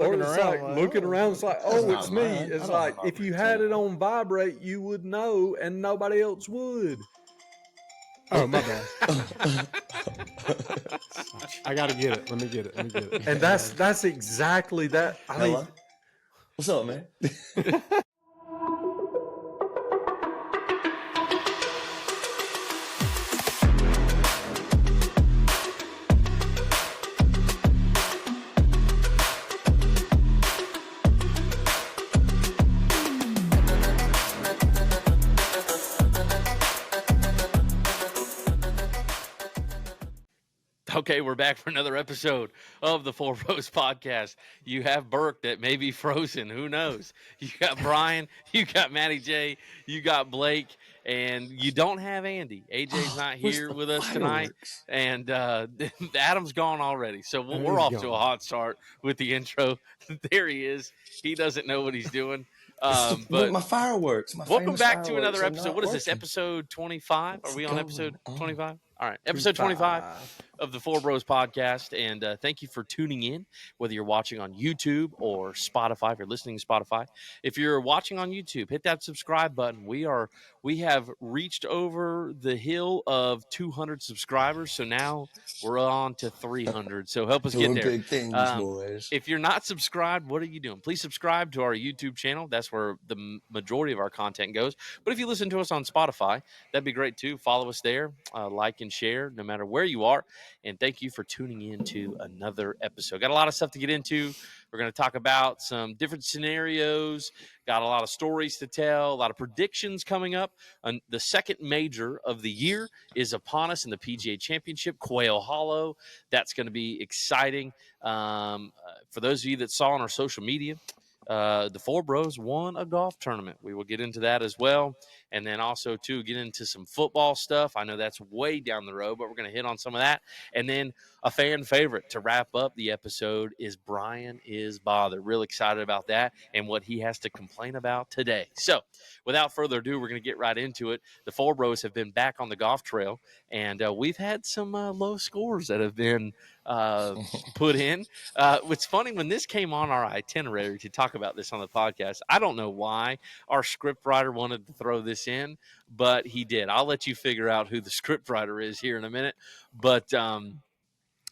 Or Looking it's around, like looking around. It's like, That's oh, it's not me. mine. I It's don't have like if you vibrates had it anymore. on vibrate, you would know, and nobody else would. Oh, my bad. I gotta get it. Let me get it. And that's exactly that. I Hello? mean, What's up, man? Okay, we're back for another episode of the ForeBros podcast. You have Burke that may be frozen. Who knows? You got Bryan, you got Matty J, you got Blake, and you don't have Andy. AJ's not here with us tonight, and Adam's gone already. So we're off to a hot start with the intro. There he is. He doesn't know what he's doing. But my fireworks. My welcome famous back to fireworks another are episode. not What is this, working. episode 25? Are we on Let's episode go. 25? All right, episode 25 of the ForeBros podcast. And thank you for tuning in, whether you're watching on YouTube or Spotify, if you're listening to Spotify. If you're watching on YouTube, hit that subscribe button. We have reached over the hill of 200 subscribers, so now we're on to 300. So help us get there. Big things, boys. If you're not subscribed, what are you doing? Please subscribe to our YouTube channel. That's where the majority of our content goes. But if you listen to us on Spotify, that'd be great too. Follow us there, like and share, no matter where you are. And thank you for tuning in to another episode. Got a lot of stuff to get into. We're going to talk about some different scenarios. Got a lot of stories to tell, a lot of predictions coming up. The second major of the year is upon us in the PGA Championship, Quail Hollow. That's going to be exciting. For those of you that saw on our social media, the ForeBros won a golf tournament. We will get into that as well. And then also, too, get into some football stuff. I know that's way down the road, but we're going to hit on some of that. And then a fan favorite to wrap up the episode is Bryan is Bothered. Real excited about that and what he has to complain about today. So without further ado, we're going to get right into it. The ForeBros have been back on the golf trail, and we've had some low scores that have been put in. What's funny, when this came on our itinerary to talk about this on the podcast, I don't know why our script writer wanted to throw this in, but he did. I'll let you figure out who the script writer is here in a minute. But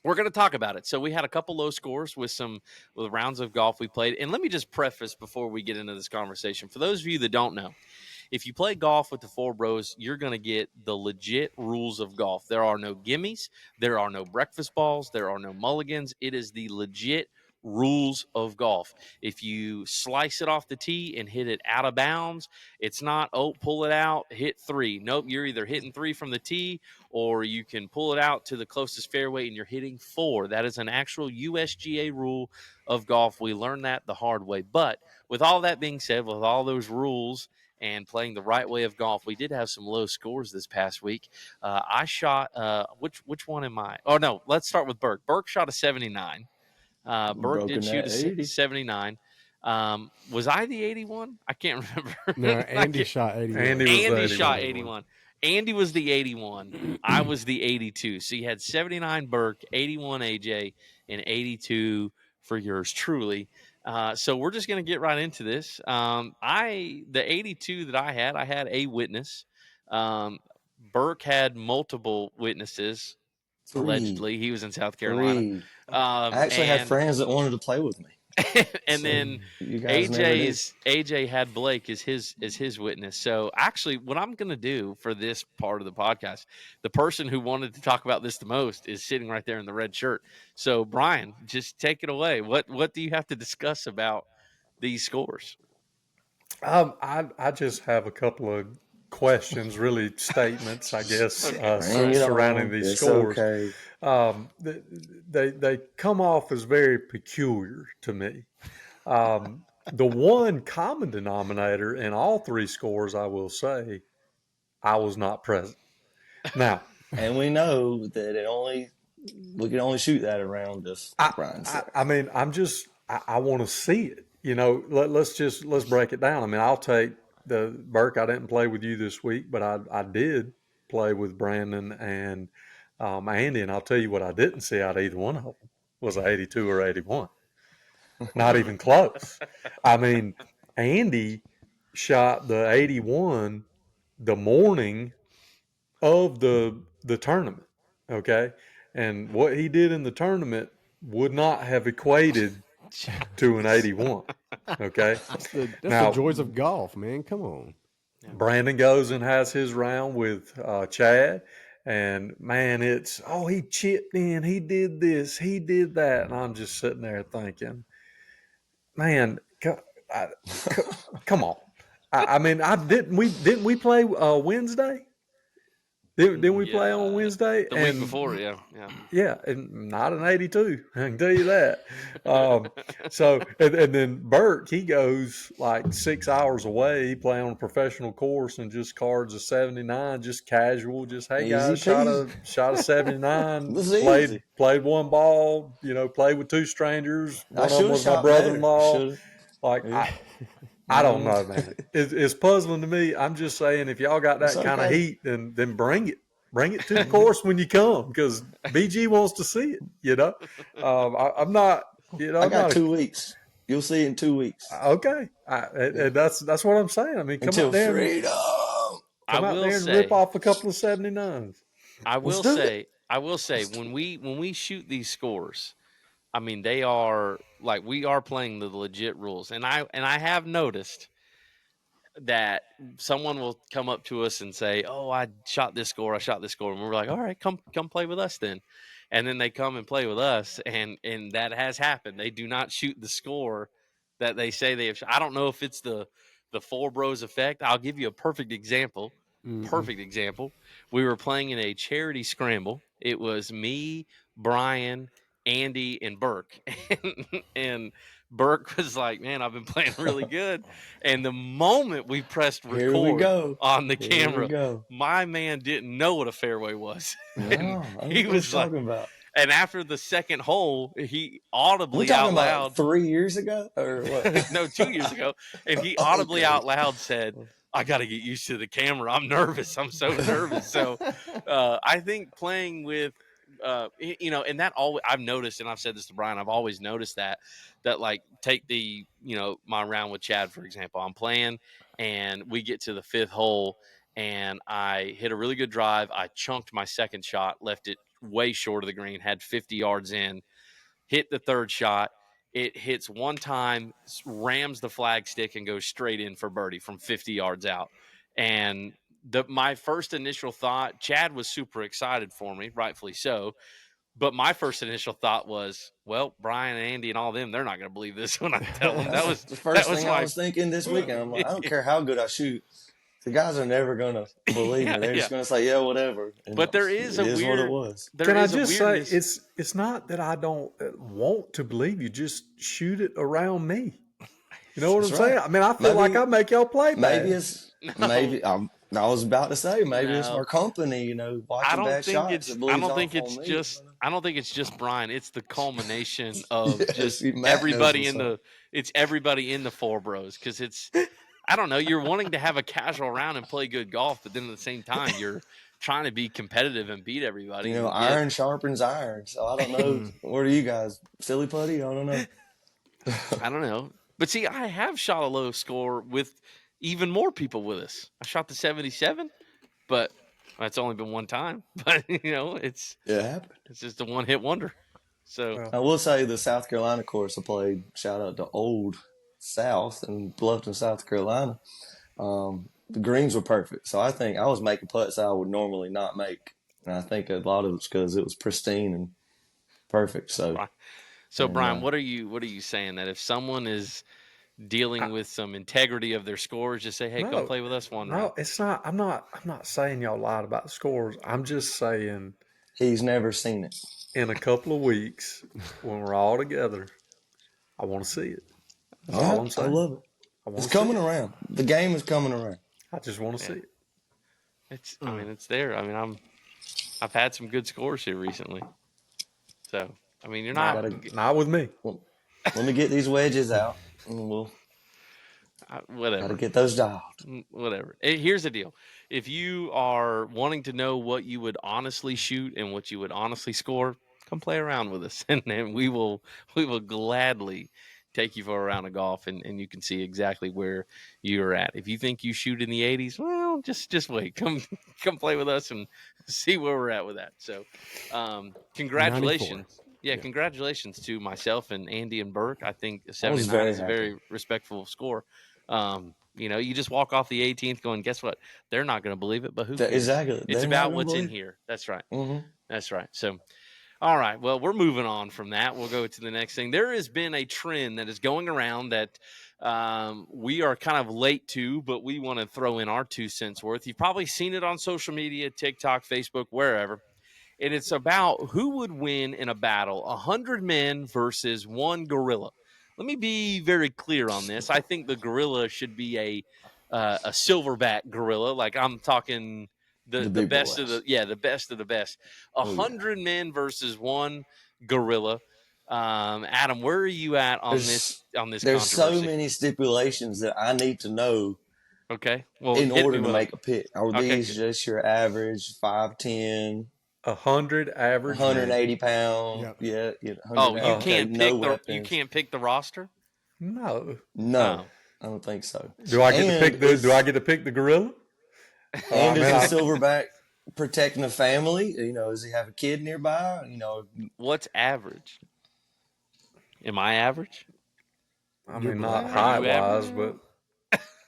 we're going to talk about it. So we had a couple low scores with the rounds of golf we played. And let me just preface before we get into this conversation. For those of you that don't know, if you play golf with the ForeBros, you're going to get the legit rules of golf. There are no gimmies. There are no breakfast balls. There are no mulligans. It is the legit rules of golf. If you slice it off the tee and hit it out of bounds, it's not, pull it out, hit three. Nope, you're either hitting three from the tee, or you can pull it out to the closest fairway and you're hitting four. That is an actual USGA rule of golf. We learned that the hard way. But with all that being said, with all those rules and playing the right way of golf, we did have some low scores this past week. I shot, which one am I? Oh, no, let's start with Burke. Burke shot a 79. Burke did shoot a 79. Was I the 81? I can't remember. No, Andy shot 81. Andy shot 81. Andy was the 81. I was the 82. So you had 79 Burke, 81 AJ, and 82 for yours truly. So we're just going to get right into this. The 82 that I had a witness. Burke had multiple witnesses. Allegedly, he was in South Carolina. I actually had friends that wanted to play with me. And so then AJ had Blake as his witness. So actually, what I'm going to do for this part of the podcast, the person who wanted to talk about this the most is sitting right there in the red shirt. So Bryan, just take it away. What do you have to discuss about these scores? I just have a couple of questions, really statements, I guess, surrounding these scores. Okay. They come off as very peculiar to me. The one common denominator in all three scores, I will say, I was not present. Now, and we know that we can only shoot that around us. I mean, I want to see it. You know, let's break it down. I mean, I'll take the Burke. I didn't play with you this week, but I did play with Brandon and Andy, and I'll tell you what I didn't see out of either one of them was an 82 or 81. Not even close. I mean, Andy shot the 81 the morning of the tournament. Okay. And what he did in the tournament would not have equated to an 81. Okay. That's the Now, joys of golf, man. Come on. Brandon goes and has his round with Chad. And man, it's, oh, he chipped in, he did this, he did that. And I'm just sitting there thinking, man, come on. I mean, didn't we play Wednesday? Didn't we play on Wednesday? The week before, yeah. Yeah, and not an 82. I can tell you that. So, and then Burke, he goes like 6 hours away. He play on a professional course and just cards a 79, just casual. Just hey Easy guys, shot a 79. This is easy. Played one ball. Played with two strangers. I One of them should have was my shot better. brother-in-law. Shoulda. Like Yeah. I don't know, man. It's puzzling to me. I'm just saying, if y'all got that It's kind of okay. heat, then bring it. Bring it to the course when you come, because BG wants to see it. I'm not. I I'm got not 2 weeks. You'll see it in 2 weeks. okay. And that's what I'm saying. I mean, come Until out there, freedom. come out there and rip off a couple of 79s. I will do say when we shoot these scores, I mean they are like we are playing the legit rules, and I have noticed that someone will come up to us and say, "Oh, I shot this score, and we're like, "All right, come play with us then." And then they come and play with us, and that has happened. They do not shoot the score that they say they have. I don't know if it's the ForeBros effect. I'll give you a perfect example. Perfect example. We were playing in a charity scramble. It was me, Bryan, Andy, and Burke, and Burke was like, "Man, I've been playing really good." And the moment we pressed Here we record go. on the Here camera, we go. my man didn't know what a fairway was. No, He what was you like, talking about? and after the second hole, he We audibly talking out about loud, 3 years ago or what? no, 2 years ago, and he audibly Okay. out loud said, "I got to get used to the camera. I'm nervous. I'm so nervous." So I think playing with, and that always I've noticed, and I've said this to Bryan. I've always noticed that like take the my round with Chad for example. I'm playing, and we get to the fifth hole, and I hit a really good drive. I chunked my second shot, left it way short of the green, had 50 yards in. Hit the third shot. It hits one time, rams the flag stick, and goes straight in for birdie from 50 yards out. And my first initial thought, Chad was super excited for me, rightfully so. But my first initial thought was, well, Bryan and Andy and all them, they're not going to believe this when I tell them. That's the first thing I was thinking this weekend. I'm like, I don't care how good I shoot. The guys are never gonna believe me. They're just gonna say, yeah, whatever. And But there is it a is weird. what it was. There Can I is a just say, weirdness. it's not that I don't want to believe you. Just shoot it around me. You know what That's I'm saying? right. I mean, I feel like I make y'all play bad. Maybe it's No. maybe I was about to say maybe it's No. our company. I Watching don't bad think shots. it's. It I bleeds don't off think on it's me. just. I don't think it's just Bryan. It's the culmination of Yes, just Matt knows everybody what's in the. up. It's everybody in the ForeBros because it's. I don't know. You're wanting to have a casual round and play good golf, but then at the same time you're trying to be competitive and beat everybody. And get, Iron sharpens iron. So I don't know. What are you guys? Silly putty? I don't know. I don't know. But see, I have shot a low score with even more people with us. I shot the 77, but that's only been one time. But it's It happened. it's just a one hit wonder. So Well, I will say the South Carolina course I played. Shout out to Old South in Bluffton, South Carolina. The greens were perfect, so I think I was making putts I would normally not make, and I think a lot of it's because it was pristine and perfect. So, Bryan, what are you saying that if someone is dealing with some integrity of their scores, just say, hey, come play with us one round? No, it's not. I'm not saying y'all lied about the scores. I'm just saying he's never seen it. in a couple of weeks when we're all together, I want to see it. That's all I'm saying. I love it. It's coming around. The game is coming around. I just want to see it. I mean, it's there. I mean, I've had some good scores here recently. So, I mean, you're not with me. Well, let me get these wedges out, and we'll whatever. gotta get those dialed. Whatever. Here's the deal: if you are wanting to know what you would honestly shoot and what you would honestly score, come play around with us, and then we will gladly take you for a round of golf, and you can see exactly where you're at. If you think you shoot in the 80s, well, just wait. Come play with us and see where we're at with that. So, congratulations. 94. Yeah, Yeah. congratulations to myself and Andy and Burke. I think I was 79 very is a happy. very respectful score. You just walk off the 18th going, guess what? They're not going to believe it, but who cares? Exactly. It's They're not about gonna what's in believe. here. That's right. Mm-hmm. That's right. So, all right. Well, we're moving on from that. We'll go to the next thing. There has been a trend that is going around that we are kind of late to, but we want to throw in our 2 cents worth. You've probably seen it on social media, TikTok, Facebook, wherever. And it's about who would win in a battle, 100 men versus one gorilla. Let me be very clear on this. I think the gorilla should be a silverback gorilla. Like I'm talking the big best boys. the best of the best. A Oh, yeah. 100 men versus one gorilla. Adam, where are you at on this There's so controversy? many stipulations that I need to know Okay, well, in hit order me to with make a pick. Are Okay, these just your average 5'10", 100 average 180 men. pound? Yep. Yeah. Oh, you can't no pick weapons. you can't pick the roster. No. No, Oh. I don't think so. Do I get to And pick is- Do I get to pick the gorilla? And I mean, is the silverback protecting the family? Does he have a kid nearby? What's average? Am I average? I You're mean, not black. height Are you wise, average? but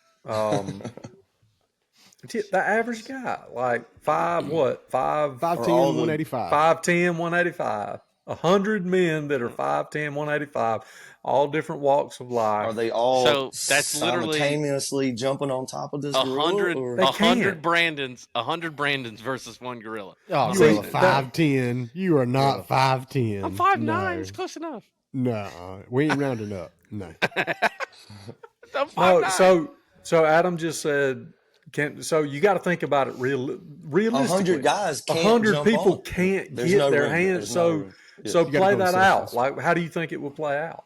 the average guy, like 5'10", 185. 5'10", 185. 100 men that are 5'10", 185, all different walks of life. Are they all So that's literally simultaneously jumping on top of this gorilla? Or? They 100 can't. 100 Brandons versus one gorilla. Oh, See, you are 5'10". You are not 5'10". I'm 5'9". No. It's close enough. No, we ain't rounding up. No. I'm 5'9". No, so Adam just said, so you got to think about it realistically. 100 guys can't 100 jump people on. can't There's get no their room. hands. There's no room. So You gotta play go that assess out. this. Like, how do you think it will play out?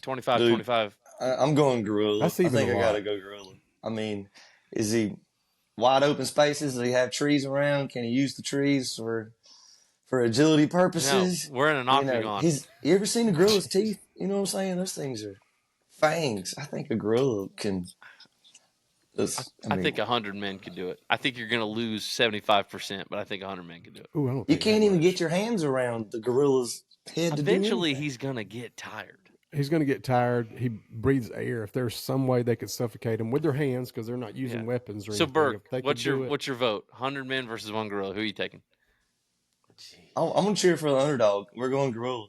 25, Dude. 25. I'm going gorilla. That's I even think a I lot. got to go gorilla. I mean, is he wide open spaces? Does he have trees around? Can he use the trees for agility No, purposes? we're in an octagon. You ever seen a gorilla's teeth? You know what I'm saying? Those things are fangs. I think a gorilla can. I think 100 men could do it. I think you're going to lose 75%, but I think 100 men could do it. Ooh, I don't You think can't that even much. get your hands around the gorilla's head to do Eventually, anything. he's going to get tired. He's going to get tired. He breathes air. If there's some way they could suffocate him with their hands because they're not using Yeah. weapons or So, anything. Burke, if they what's could do your it, what's your vote? 100 men versus one gorilla. Who are you taking? I'm going to cheer for the underdog. We're going gorilla.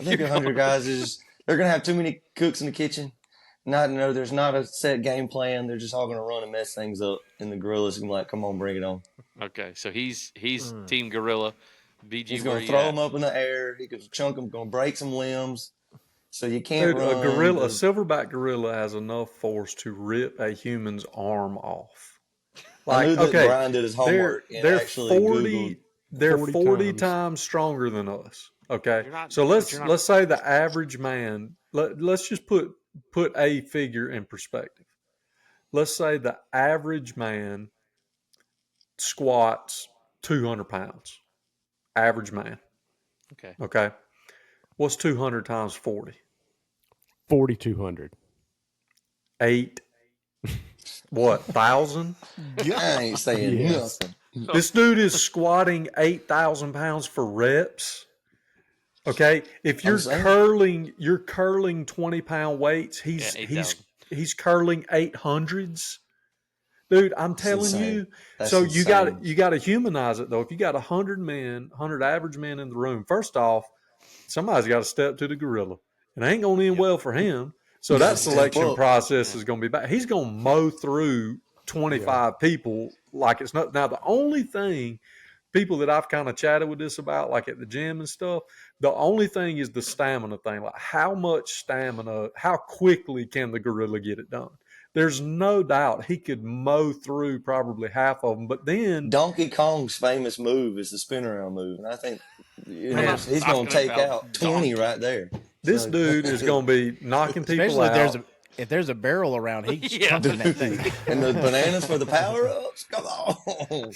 I think 100 guys they're going to have too many cooks in the kitchen. There's not a set game plan. They're just all going to run and mess things up. And the gorilla's going to be like, come on, bring it on. Okay, so he's team gorilla. BG, He's where going to you throw at? them up in the air. He could chunk them, going to break some limbs. So you can't Dude, run. a silverback gorilla has enough force to rip a human's arm off. I knew that Bryan did his homework and actually Googled. They're 40 times. times stronger than us. Okay, You're not- so but you're not- let's say the average man. Let's just put a figure in perspective. Let's say the average man squats 200 pounds. Average man. Okay. Okay, what's 200 times 40? 4,200. 1,000? I ain't saying Yes. nothing. This dude is squatting 8,000 pounds for reps. Okay, if you're curling 20-pound weights, he's 8,000. curling 800s. Dude, I'm telling you. That's So insane. you got to humanize it though. If you got 100 average men in the room, first off, somebody's got to step to the gorilla. It ain't going to end well for him. So You that gotta step selection up. process is going to be bad. He's going to mow through 25 people like it's not. Now, the only thing, people that I've kind of chatted with this about, like at the gym and stuff, the only thing is the stamina thing. Like how much stamina, how quickly can the gorilla get it done? There's no doubt he could mow through probably half of them. But then Donkey Kong's famous move is the spin around move, and I think Man, he's going to take talking out about 20 donkey. right there. this So- dude is going to be knocking people Especially out. if there's a barrel around, he's Yeah. pumping that thing. And the bananas for the power ups. Come on.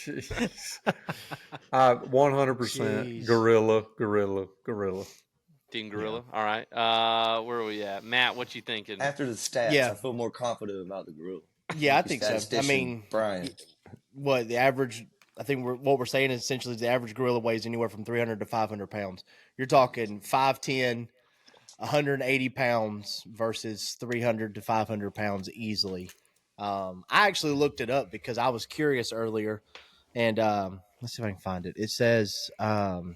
100% Jeez. gorilla. Team Gorilla. All right. Where are we at? Matt, what you thinking? After the stats, Yeah. I feel more confident about the gorilla. Yeah, I Your think so. I statistician, mean, Bryan. what the average? I think what we're saying is essentially the average gorilla weighs anywhere from 300 to 500 pounds. You're talking 5'10", 180 pounds versus 300 to 500 pounds easily. I actually looked it up because I was curious earlier, and let's see if I can find it. It says the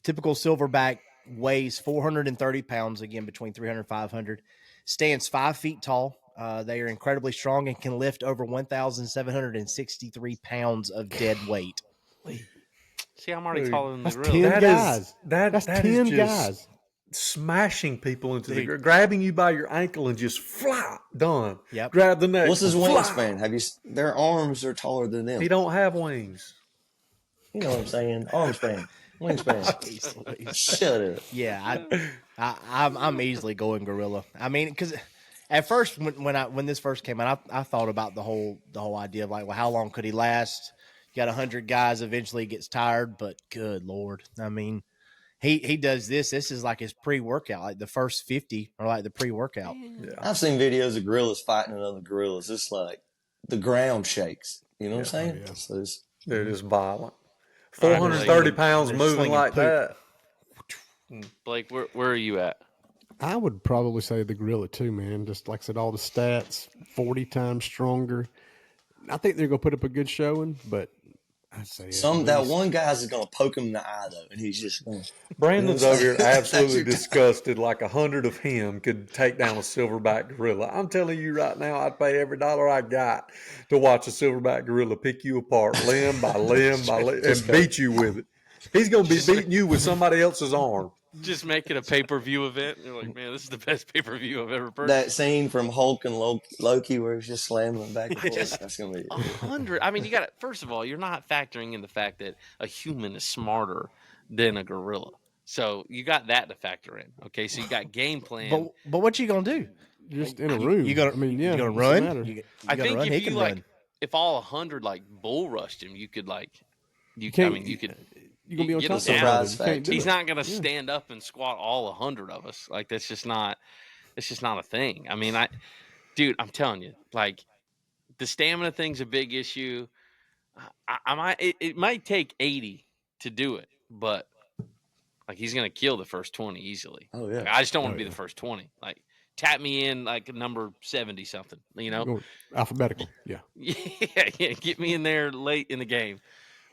typical silverback weighs 430 pounds, again between 300 and 500. Stands 5 feet tall. They are incredibly strong and can lift over 1,763 pounds of dead weight. See, I'm already Dude, taller than the That's gorilla. 10 That guys. is that That's that 10 is just guys. smashing people into the Dude. grabbing you by your ankle and just fly done. Yep. Grab the next. What's his one, fly. wingspan? Their arms are taller than them. He don't have wings. You know what I'm saying? Arm span, wingspan. Jeez Louise. Shut up. Yeah, I'm easily going gorilla. I mean, because at first when this first came out, I thought about the whole idea of like, well, how long could he last? You got 100 guys, eventually he gets tired, but good Lord, I mean, he does this. This is like his pre-workout, like the first 50 are like the pre-workout. Yeah. I've seen videos of gorillas fighting other gorillas. It's like the ground shakes. You know what I'm saying? yeah. So it's, Dude, it's violent. All right, 430 Blake. pounds They're moving slinging like poop. that. Blake, where are you at? I would probably say the gorilla too, man. Just like I said, all the stats, 40 times stronger. I think they're going to put up a good showing, but I'd say at that least- one guy's going to poke him in the eye though, and he's just going. Brandon's You know what over here I'm saying? absolutely That's your- disgusted. Like 100 of him could take down a silverback gorilla. I'm telling you right now, I'd pay every dollar I got to watch a silverback gorilla pick you apart limb by limb by limb and beat you with it. He's going to be beating you with somebody else's arm. Just make it a pay-per-view event. You're like, man, this is the best pay-per-view I've ever purchased. That scene from Hulk and Loki where he's just slamming them back and forth. Just- That's going to be it. 100. I mean, you got to, first of all, you're not factoring in the fact that a human is smarter than a gorilla. So you got that to factor in. Okay, so you got game plan. But what you gonna do? just in a room. You gonna I mean, yeah, you gonna it doesn't run? matter. You I gonna think run? if He you can like, run. if all 100 like bull rushed him, you could like, I can't- mean, you could. You're going to be on Get top us of down. it. You Surprise can't do He's it. not gonna stand up and squat all 100 of us. Like that's just not. It's just not a thing. I mean, dude, I'm telling you, like the stamina thing's a big issue. I might. It might take 80 to do it, but like he's gonna kill the first 20 easily. Oh, yeah. Like, I just don't want Oh, to be yeah. the first 20. Like tap me in like number 70 something. You know. Going alphabetical. Yeah. Yeah, get me in there late in the game.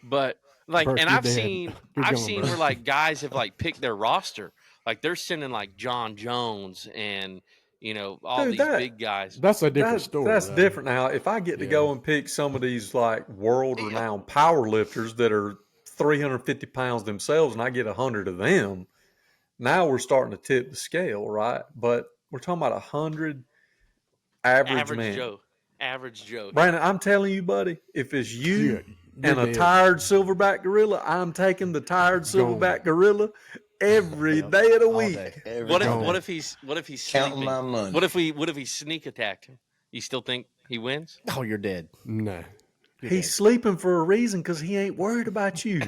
But like, First, and you're I've dead. seen You're I've gone, seen bro. where like guys have like picked their roster, like they're sending like John Jones and all Dude, these that- big guys. That's a different story. That's though. different now. If I get to Yeah. go and pick some of these like world renowned power lifters that are 350 pounds themselves and I get 100 of them, now we're starting to tip the scale, right? But we're talking about 100 average man. Average Joe. Brandon, I'm telling you, buddy, if it's you You're and a dead. tired silverback gorilla, I'm taking the tired silverback gorilla every day of the All week. day. Every What if time. what if he's Counting sleeping? my money. What if he sneak attacked him? You still think he wins? Oh, you're dead. No. He's sleeping for a reason because he ain't worried about you.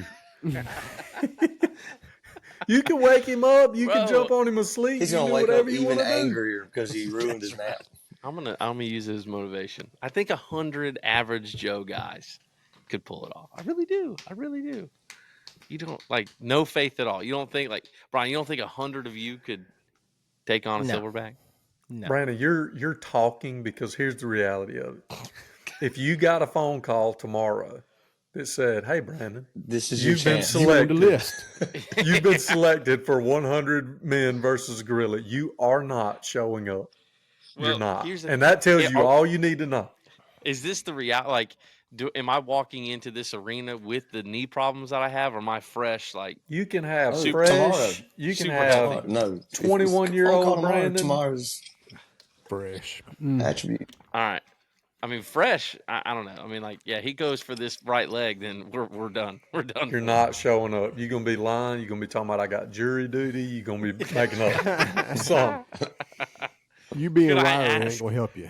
You can wake him up. You can Bro. jump on him asleep. He's you going to do wake whatever up you even want to do. angrier because he ruined his nap. I'm gonna use it as motivation. I think 100 average Joe guys could pull it off. I really do. I really do. You don't like no faith at all. You don't think like Bryan. You don't think 100 of you could take on a No. silverback? No. Brandon, you're talking because here's the reality of it. If you got a phone call tomorrow that said, "Hey, Brandon, This is your you've been chance. You on the selected. list. You've been selected for 100 men versus gorilla. You are not showing up. You're Well, not, here's the and that tells thing. you all you need to know." Is this the reality? Like, am I walking into this arena with the knee problems that I have, or am I fresh? Like, You can have Oh, fresh. tomorrow. You can Super have healthy. No. 21-year-old Phone call tomorrow. Brandon. Tomorrow's Fresh. attribute. all right. I mean, fresh. I don't know. I mean, like, yeah, he goes for this right leg, then we're done. We're done. You're not showing up. You're gonna be lying. You're gonna be talking about I got jury duty. You're gonna be making up something. You being Can a I liar ain't ask? going to help you.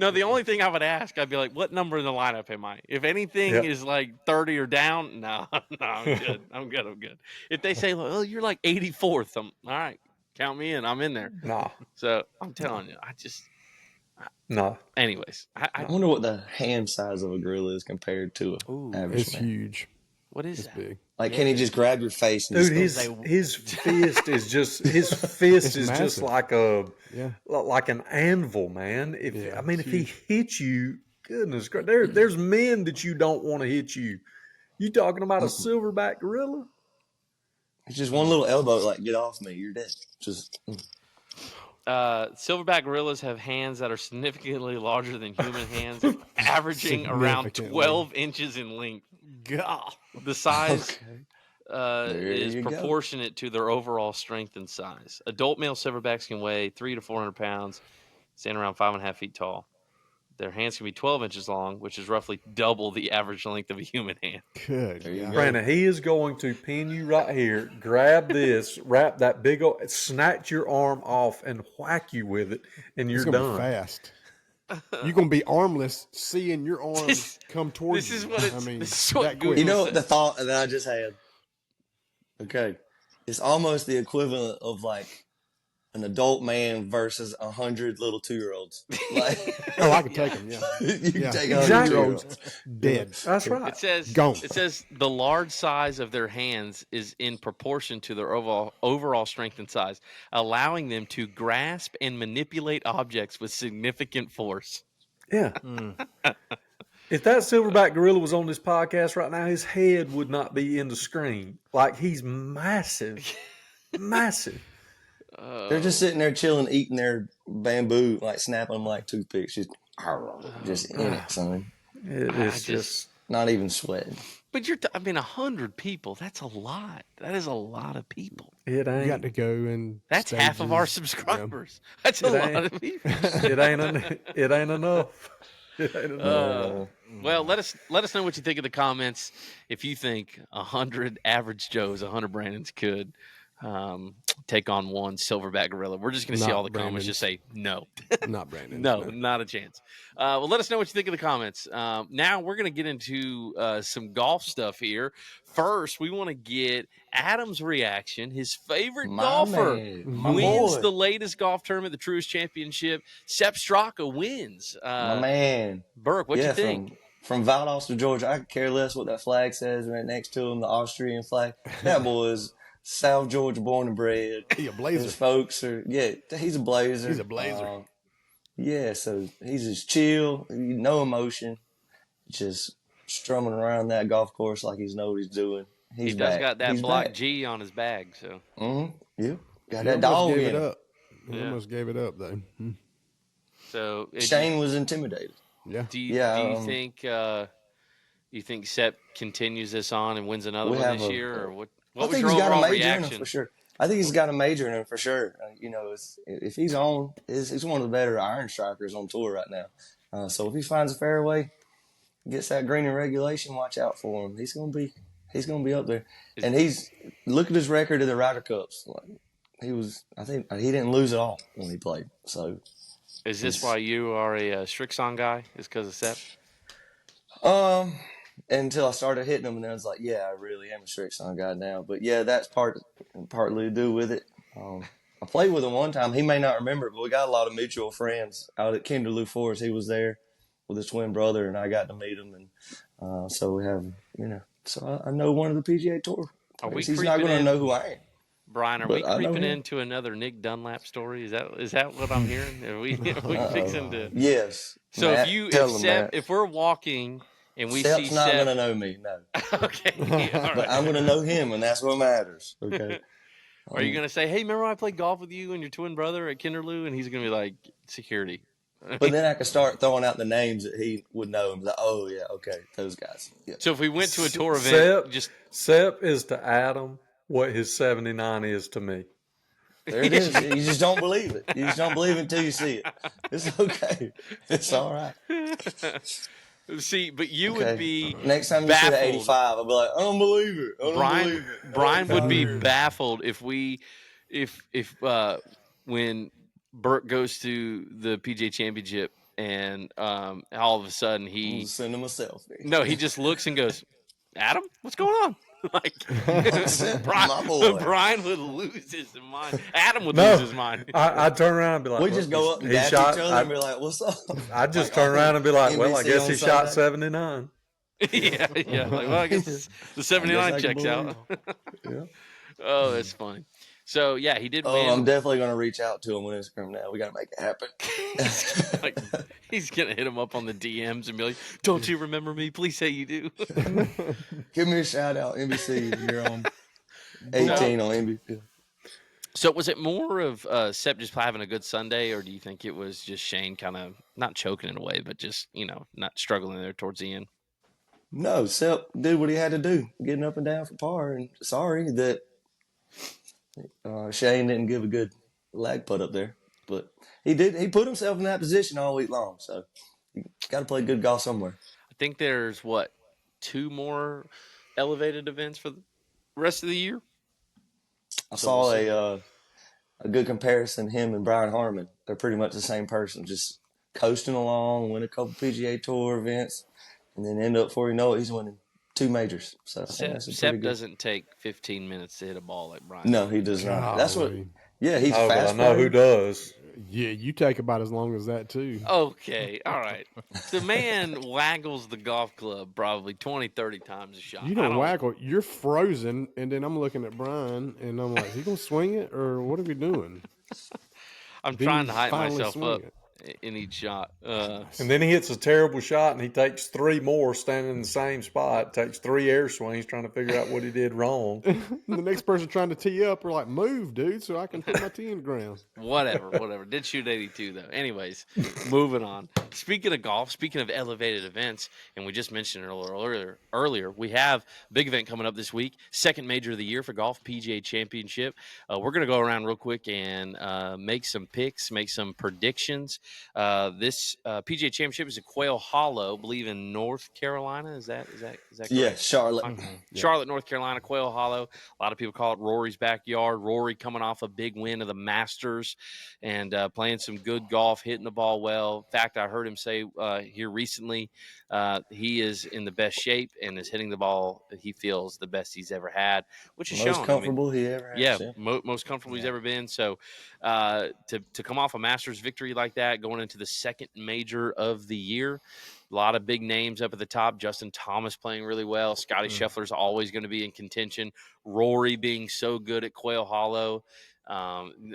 No, the only thing I would ask, I'd be like, what number in the lineup am I? If anything Yep. is like 30 or down, no, I'm good. I'm good. If they say, well, you're like 84th, I'm all right. Count me in. I'm in there. Nah, So I'm telling you, nah. anyways, I wonder what the hand size of a gorilla is compared to Ooh, an average It's man. huge. what is It's that? big. Like, can he just grab your face and Dude, just his fist is just just massive. like an anvil, man. Yeah, I mean, it's if he huge. hits you, goodness gracious, there's men that you don't want to hit you. You talking about a silverback gorilla? it's just one little elbow, like, get off me, you're dead. Just Silverback gorillas have hands that are significantly larger than human hands, averaging around Significantly. 12 inches in length. God. The size There is you go. proportionate to their overall strength and size. Adult male silverbacks can weigh 300 to 400 pounds, stand around 5.5 feet tall. Their hands can be 12 inches long, which is roughly double the average length of a human hand. Good. There you God. go. Brandon, he is going to pin you right here, grab this, wrap that big old, snatch your arm off, and whack you with it, and It's you're gonna done. be fast. You're gonna be armless, seeing your arm This- come towards this is you. what I it's- mean, this is what that quick. Google You know said. the thought that I just had? Okay. It's almost the equivalent of like an adult man versus 100 little 2-year-olds. Like, Oh, I can take them. Yeah, you can Yeah. take Exactly. 100-year-olds. dead. That's right. It says Gone. it says the large size of their hands is in proportion to their overall strength and size, allowing them to grasp and manipulate objects with significant force. Yeah. Hmm. If that silverback gorilla was on this podcast right now, his head would not be in the screen. Like, he's massive. Massive. They're just sitting there chilling, eating their bamboo, like snapping them like toothpicks. Just in it, son. It I is just Not even sweating. But 100 people. That's a lot. That is a lot of people. it You got ain't to go and That's half of our stages. subscribers. That's a It lot ain't. of people. it ain't enough. It ain't enough. Well, let us know what you think in the comments. If you think 100 average Joes, 100 Brandons could take on one silverback gorilla, we're just going to see Not all the comments Brandons. just say no. Not Brandon. No, not a chance. Well, let us know what you think in the comments. Now we're going to get into some golf stuff here. First, we want to get Adam's reaction. His favorite My golfer man, my wins boy, the latest golf tournament, the Truist Championship. Sepp Straka wins. my man. Burke, what you think? From Valdosta, Georgia, I could care less what that flag says right next to him, the Austrian flag. That boy is South Georgia born and bred. He a His blazer. folks are, he's a blazer. He's a blazer. Yeah, so he's just chill, no emotion, just strumming around that golf course like he's know what he's doing. He He's does back. got that He's block back. G on his bag, so Yeah, got He that almost dog gave in it him. up. He Yeah. almost gave it up though. so Shane was intimidated. Yeah. do you think Sepp continues this on and wins another We one have this a- year, or what? I What was think your he's got a overall major in him reaction? for sure. I think he's got a major in him for sure. If he's on, he's one of the better iron strikers on tour right now. So if he finds a fairway, gets that green in regulation, watch out for him. He's gonna be up there. And look at his record of the Ryder Cups. I think he didn't lose at all when he played. So Is this why you are a Strixon guy? Is because of Sepp? until I started hitting him, and then I was like, yeah, I really am a Strixon guy now. But yeah, that's partly to do with it. I played with him one time. He may not remember it, but we got a lot of mutual friends out at Kinderloo Forest. He was there with his twin brother, and I got to meet him. And so we have, so I know one of the PGA Tour. Are we He's not creeping going to in? know who I am. Brian, are But we I know creeping him. into another Nick Dunlap story? Is that what I'm hearing? Are we fixing to? Yes. So Matt, tell him, Matt. if we're walking and we Sepp's see not Sepp, going to know me, no. okay, all But right. I'm going to know him, and that's what matters. Okay. Are you gonna say, "Hey, remember I played golf with you and your twin brother at Kinderloo?" And he's gonna be like, "Security." But then I could start throwing out the names that he would know. And be like, oh, yeah, okay, those guys. Yeah. So if we went to a tour event, Sepp is to Adam what his 79 is to me. There it is. You just don't believe it. You just don't believe it until you see it. It's okay. It's all right. see, but you Okay. would be Next time you see the baffled. 85, I'll be like, I don't believe it. I don't believe it. Brian would be baffled if when Burke goes to the PGA Championship and all of a sudden I'm send him a selfie. he just looks and goes, Adam, what's going on? Like My boy. Bryan would lose his mind. Adam would No, lose his mind. I'd turn around and be like, We well, just go up and he dap shot. each other and be like, "What's up?" I'd just Like, turn around and be like, well, I NBC guess on he shot Sunday. 79. yeah. Like, well, I guess the 79 I can checks out. Yeah. Oh, that's funny. So yeah, he did Oh, win. I'm definitely gonna reach out to him on Instagram now. We gotta make it happen. He's gonna hit him up on the DMs and be like, "Don't you remember me? Please say you do." Give me a shout out, NBC. You're on 18 on NBC. So was it more of Sepp just having a good Sunday, or do you think it was just Shane kind of not choking it away, but just not struggling there towards the end? No, Sepp did what he had to do, getting up and down for par. And sorry that Shane didn't give a good lag putt up there, but he did. He put himself in that position all week long. So you got to play good golf somewhere. I think there's 2 more elevated events for the rest of the year. I saw a good comparison. Him and Brian Harmon, they're pretty much the same person, just coasting along, win a couple PGA Tour events, and then end up before you know it, he's winning 2 majors. So I think that's a Sepp pretty good. doesn't take 15 minutes to hit a ball like Brian. No, he does not. That's what. Golly. Yeah, he's Oh, but fast. I know who does. Yeah, you take about as long as that too. Okay, all right. The man waggles the golf club probably 20, 30 times a shot. You don't waggle. You're frozen, and then I'm looking at Brian, and I'm like, is he gonna swing it, or what are we doing? I'm Then trying you to hype finally myself swing up it. in each shot. And then he hits a terrible shot, and he takes 3 more standing in the same spot, takes 3 air swings trying to figure out what he did wrong. The next person trying to tee up, we're like, move, dude, so I can put my tee in the ground. Whatever. Did shoot 82 though. Anyways, moving on. Speaking of golf, speaking of elevated events, and we just mentioned it earlier, we have a big event coming up this week, second major of the year for golf, PGA Championship. We're going to go around real quick and make some picks, make some predictions. This PGA Championship is at Quail Hollow, I believe in North Carolina. Is that correct? Yeah, Charlotte. Charlotte, North Carolina, Quail Hollow. A lot of people call it Rory's backyard. Rory coming off a big win of the Masters and playing some good golf, hitting the ball well. In fact, I heard him say here recently he is in the best shape and is hitting the ball he feels the best he's ever had, which is Most shown. comfortable he ever has. Yeah, most comfortable he's ever been. So to come off a Masters victory like that, going into the second major of the year, a lot of big names up at the top. Justin Thomas playing really well. Scotty Scheffler's always going to be in contention. Rory being so good at Quail Hollow. A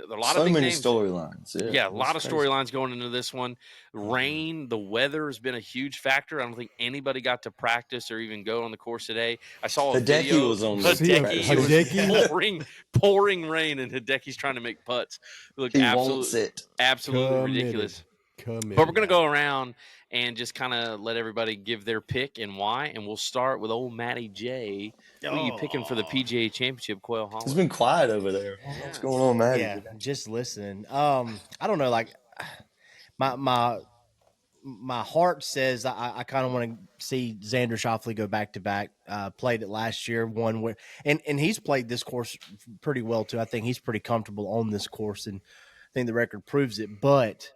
lot so of big many names. storylines. Yeah, a lot of storylines going into this one. Rain, the weather has been a huge factor. I don't think anybody got to practice or even go on the course today. I saw a Hideki video. was on the Hideki was pouring rain, and Hideki's trying to make putts. Look, he won't sit. Absolutely ridiculous. But we're going to go around and just kind of let everybody give their pick and why. And we'll start with old Matty J. Who are you picking for the PGA Championship, Quail Hollow? It's been quiet over there. What's going on, Matty? Yeah, just listening. I don't know. Like my heart says I kind of want to see Xander Schauffele go back to back. Played it last year, won with, and he's played this course pretty well too. I think he's pretty comfortable on this course, and I think the record proves it. But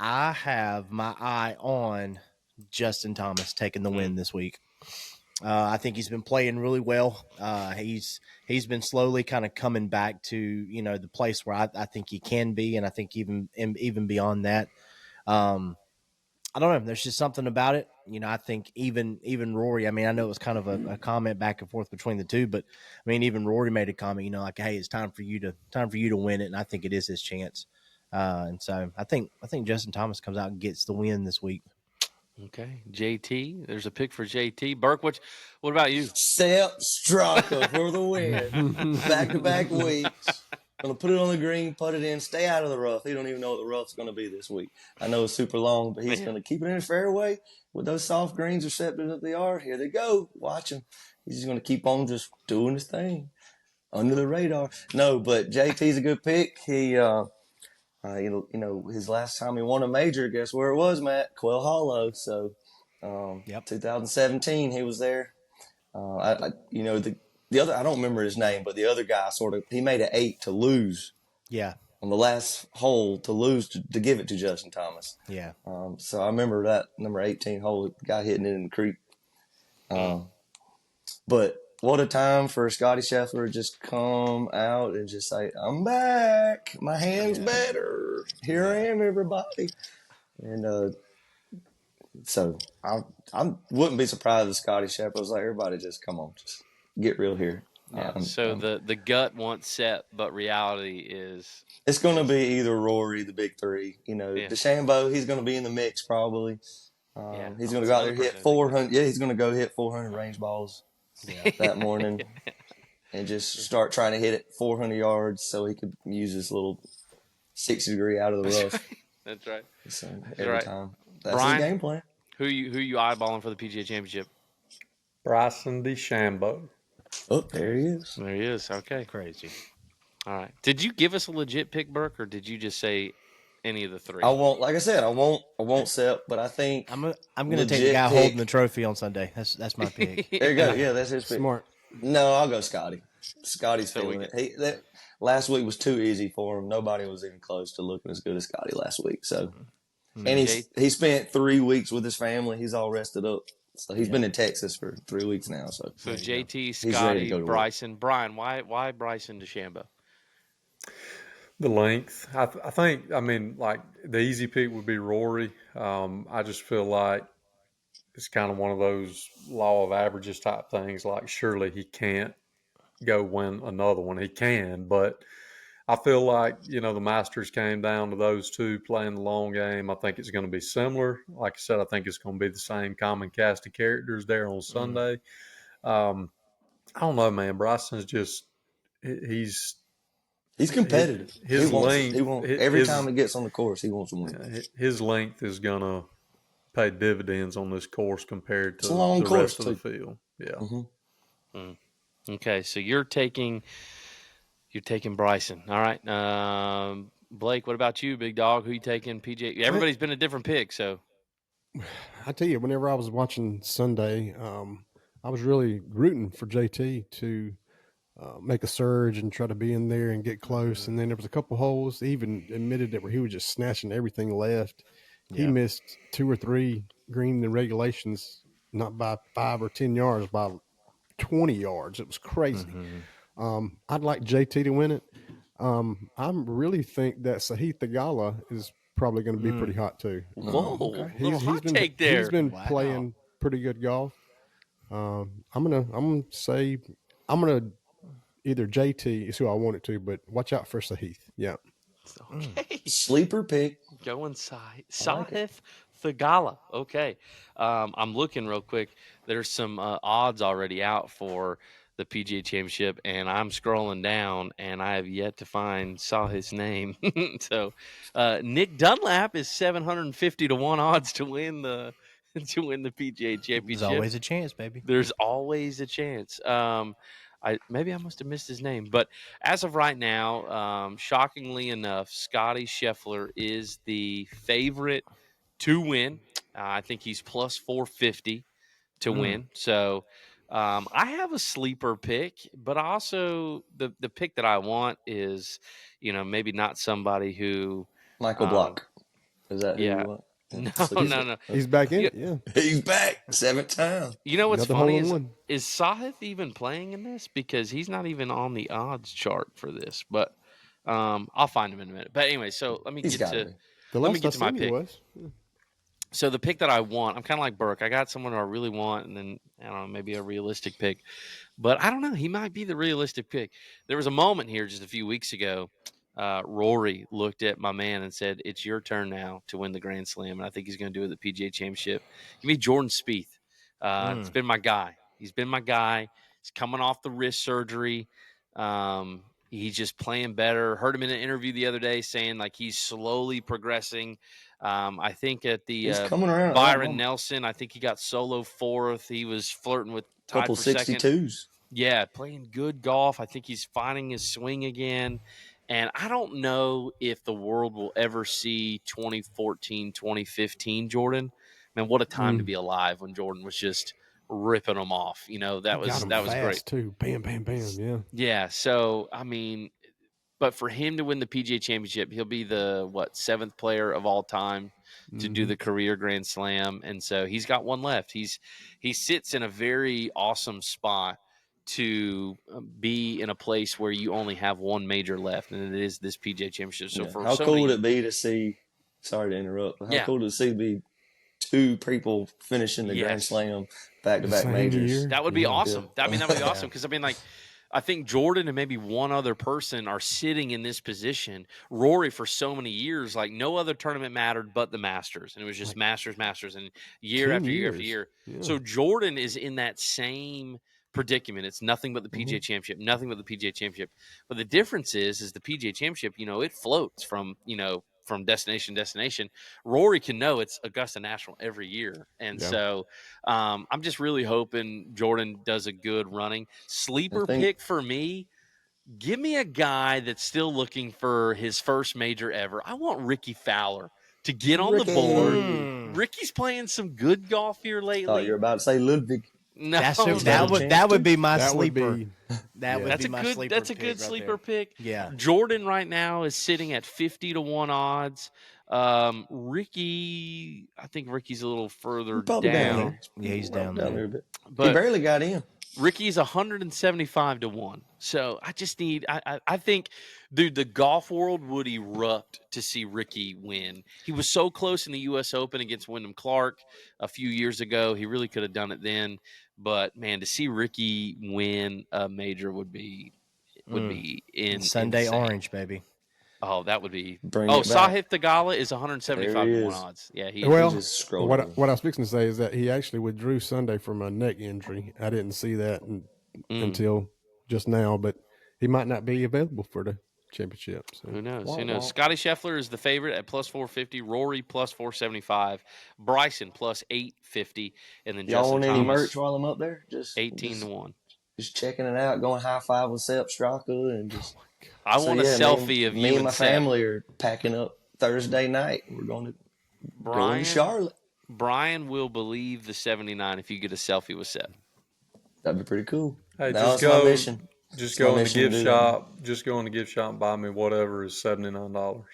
I have my eye on Justin Thomas taking the win this week. I think he's been playing really well. He's been slowly kind of coming back to the place where I think he can be, and I think even beyond that. I don't know. There's just something about it. I think even Rory. I mean, I know it was kind of a comment back and forth between the two, but I mean, even Rory made a comment. Like, hey, it's time for you to win it, and I think it is his chance. And so I think Justin Thomas comes out and gets the win this week. Okay, JT. There's a pick for JT. Burke, what about you? Sepp Straka for the win. Back-to-back weeks. Gonna put it on the green, put it in, stay out of the rough. He don't even know what the rough's gonna be this week. I know it's super long, but he's gonna keep it in the fairway with those soft greens receptive that they are. Here they go. Watch him. He's just gonna keep on just doing his thing under the radar. No, but JT's a good pick. He his last time he won a major, guess where it was, Matt? Quail Hollow. So, 2017, he was there. The other, I don't remember his name, but the other guy he made an 8 to lose. Yeah. on the last hole to lose to give it to Justin Thomas. Yeah. So I remember that number 18 hole, the guy hitting it in the creek. But what a time for Scotty Scheffler to just come out and just say, "I'm back. My hand's better. Here I am, everybody." And so I wouldn't be surprised if Scotty Scheffler was like, "Everybody, just come on, just get real here." Yeah. The gut wants set, but reality is It's going to be either Rory, the big three. DeChambeau, he's going to be in the mix probably. He's going to go out there hit 400. Yeah, he's going to go hit 400 range balls that morning and just start trying to hit it 400 yards so he could use his little 60-degree out of the rough. That's right. So every time. That's Bryan, his game plan. Who you eyeballing for the PGA Championship? Bryson DeChambeau. Oh, there he is. There he is. Okay. Crazy. All right. Did you give us a legit pick, Burke, or did you just say any of the three? I won't. Like I said, I won't sell, but I think I'm gonna take the guy holding the trophy on Sunday. That's my pick. There you go. Yeah, that's his pick. Smart. No, I'll go Scotty. Scotty's feeling it. Last week was too easy for him. Nobody was even close to looking as good as Scotty last week. So, and he spent 3 weeks with his family. He's all rested up. So he's been in Texas for 3 weeks now. So JT, Scotty, Bryson, Bryan. Why Bryson DeChambeau? The length. I think. I mean, like the easy pick would be Rory. I just feel like it's kind of one of those law of averages type things. Like surely he can't go win another one. He can, but I feel like, the Masters came down to those two playing the long game. I think it's going to be similar. Like I said, I think it's going to be the same common cast of characters there on Sunday. I don't know, man. Bryson's just he's competitive. His length. Every time he gets on the course, he wants to win. His length is going to pay dividends on this course compared to the rest of the field. Yeah. Mm-hmm. Okay, so you're taking Bryson. All right. Blake, what about you, big dog? Who you taking? PJ? Everybody's been a different pick, so. I tell you, whenever I was watching Sunday, I was really rooting for JT to make a surge and try to be in there and get close. And then there was a couple holes. He even admitted that where he was just snatching everything left. Yeah. He missed 2 or 3 green in regulations, not by 5 or 10 yards, by 20 yards. It was crazy. I'd like JT to win it. I really think that Sahith Theegala is probably going to be pretty hot too. Whoa, he's been playing pretty good golf. I'm gonna say either JT is who I want it to, but watch out for Sahith. Yeah. Okay. Sleeper pick. Going Sahith Theegala. Okay. I'm looking real quick. There's some odds already out for the PGA Championship, and I'm scrolling down, and I have yet to saw his name. So, Nick Dunlap is 750 to 1 odds to win the PGA Championship. There's always a chance, baby. There's always a chance. Maybe I must have missed his name, but as of right now, shockingly enough, Scotty Scheffler is the favorite to win. I think he's plus 450 to win. So I have a sleeper pick, but also the pick that I want is, maybe not somebody who Michael Block. Is that who you want? No. He's back in it, yeah. He's back 7th time. You know what's funny is Sahith even playing in this? Because he's not even on the odds chart for this. But I'll find him in a minute. But anyway, so let me get to my pick. So the pick that I want, I'm kind of like Burke. I got someone who I really want, and then, I don't know, maybe a realistic pick. But I don't know. He might be the realistic pick. There was a moment here just a few weeks ago. Rory looked at my man and said, "It's your turn now to win the Grand Slam," and I think he's going to do it at the PGA Championship. Give me Jordan Spieth. It's been my guy. He's been my guy. He's coming off the wrist surgery. He's just playing better. Heard him in an interview the other day saying like he's slowly progressing. I think at the Byron Nelson, I think he got solo 4th. He was flirting with tied for 62s. Second. Yeah, playing good golf. I think he's finding his swing again. And I don't know if the world will ever see 2014, 2015 Jordan. Man, what a time to be alive when Jordan was just ripping them off. That was great too. Bam, bam, bam. Yeah. Yeah. So, But for him to win the PGA Championship, he'll be the seventh player of all time to do the career Grand Slam, and so he's got one left. He sits in a very awesome spot to be in a place where you only have one major left, and it is this PGA Championship. So for how so cool many, would it be to see? Sorry to interrupt, but how cool would it see to be two people finishing the Grand Slam back-to-back majors? Year? That would be awesome. Yeah. I mean, that would be awesome because I think Jordan and maybe one other person are sitting in this position. Rory, for so many years, like no other tournament mattered but the Masters, and it was just Masters, and year after year after year. Yeah. So Jordan is in that same predicament. It's nothing but the PGA Championship, nothing but the PGA Championship. But the difference is the PGA Championship, it floats from destination to destination. Rory can know it's Augusta National every year. And so I'm just really hoping Jordan does a good running. Sleeper pick for me, give me a guy that's still looking for his first major ever. I want Ricky Fowler to get on the board. Ricky's playing some good golf here lately. Oh, you're about to say Ludwig. No, that would be my sleeper. That's a good sleeper pick. Yeah. Jordan right now is sitting at 50-1 odds. Ricky, I think Ricky's a little further down. There. Yeah, he's down there a bit. But he barely got in. Ricky's 175-1. So I just need. I think, dude, the golf world would erupt to see Ricky win. He was so close in the U.S. Open against Wyndham Clark a few years ago. He really could have done it then. But man, to see Ricky win a major would be in Sunday insane. Orange, baby. Oh, that would be. Sahith Theegala is 175-1 odds. Yeah, just what I was fixing to say is that he actually withdrew Sunday from a neck injury. I didn't see that until just now, but he might not be available for the championship. So. Who knows? Scotty Scheffler is the favorite at plus 450. Rory plus 475. Bryson plus 850. And then y'all want any Thomas, merch while I'm up there? Just 18-1. Just checking it out, going high five with Sepp Straka, and just. I want a selfie of you. Me and my family are packing up Thursday night. We're going to go to Charlotte. Brian will believe the 79 if you get a selfie with Sepp. That'd be pretty cool. Hey, just go in the gift shop. Just go in the gift shop and buy me whatever is $79.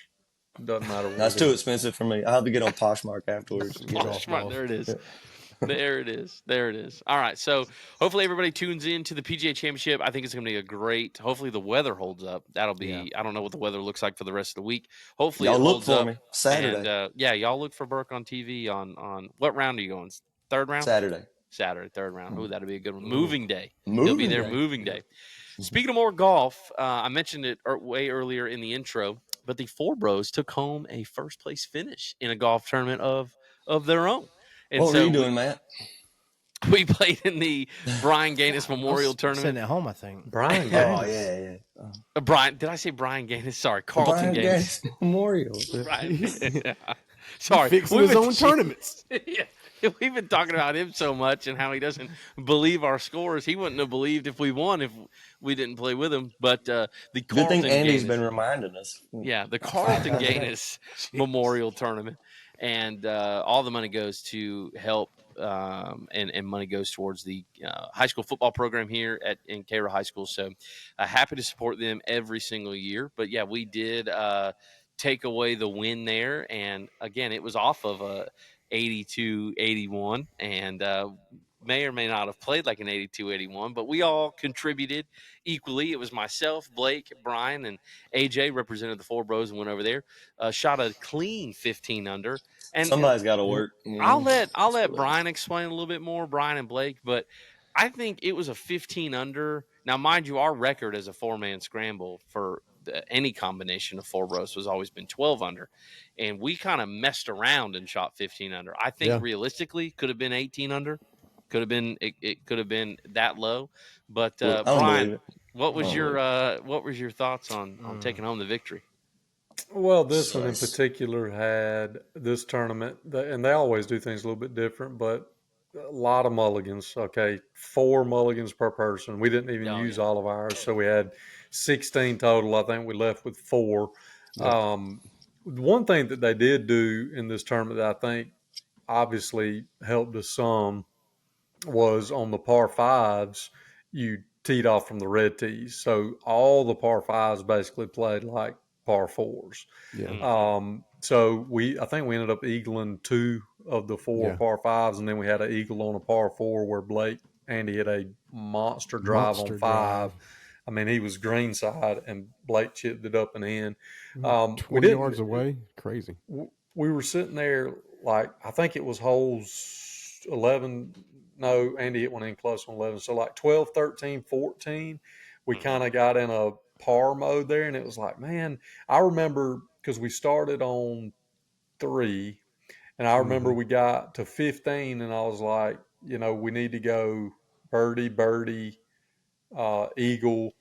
Doesn't matter what. That's too expensive for me. I have to get on Poshmark afterwards. Poshmark, there it is. There it is. All right. So hopefully everybody tunes in to the PGA Championship. I think it's going to be a great. Hopefully the weather holds up. That'll be. Yeah. I don't know what the weather looks like for the rest of the week. Hopefully y'all it holds look for up. me Saturday. And, y'all look for Burke on TV on what round are you going? Third round. Saturday, third round. Oh, that'll be a good one. Moving day. Moving He'll be there. day. Moving day. Speaking of more golf, I mentioned it way earlier in the intro, but the ForeBros took home a first place finish in a golf tournament of their own. And what were you doing, Matt? We played in the Bryan Gaines Memorial Tournament. Sitting at home, I think. Bryan Gaines. Oh, yeah. Brian, did I say Bryan Gaines? Sorry, Carlton Gaines. Memorial. Sorry. Fixing his own tournaments. Yeah. We've been talking about him so much and how he doesn't believe our scores. He wouldn't have believed if we won if we didn't play with him. But the good thing Andy's been reminding us. Yeah, the Carlton Gaines Memorial Tournament. And all the money goes to help and money goes towards the high school football program here in Cairo High School. So happy to support them every single year. But, yeah, we did take away the win there. And, again, it was off of a 82-81 and may or may not have played like an 82-81, but we all contributed equally. It was myself, Blake, Brian, and AJ represented the ForeBros and went over there. Shot a clean 15 under. And somebody's got to work. I'll let Brian explain a little bit more, Brian and Blake, but I think it was a 15 under. Now, mind you, our record as a four-man scramble for any combination of ForeBros has always been 12 under, and we kind of messed around and shot 15 under. I think realistically could have been 18 under. Could have been it could have been that low, but Brian, what was your thoughts on taking home the victory? Well, this one in particular had this tournament, and they always do things a little bit different, but a lot of mulligans. Okay, 4 mulligans per person. We didn't even use all of ours, so we had 16 total. I think we left with 4. Yeah. One thing that they did do in this tournament that I think obviously helped us some was on the par 5s, you teed off from the red tees. So all the par fives basically played like par fours. Yeah. So I think we ended up eagling 2 of the 4 Yeah. par fives, and then we had an eagle on a par 4 where Andy hit a monster drive on 5. I mean, he was greenside, and Blake chipped it up and in. We 20 didn't. yards away. Crazy. We were sitting there like I think it was holes 11. No, Andy hit one in close on 11. So like 12, 13, 14, we kind of got in a par mode there, and it was like, man, I remember because we started on 3, and I remember we got to 15, and I was like, we need to go birdie, birdie, eagle,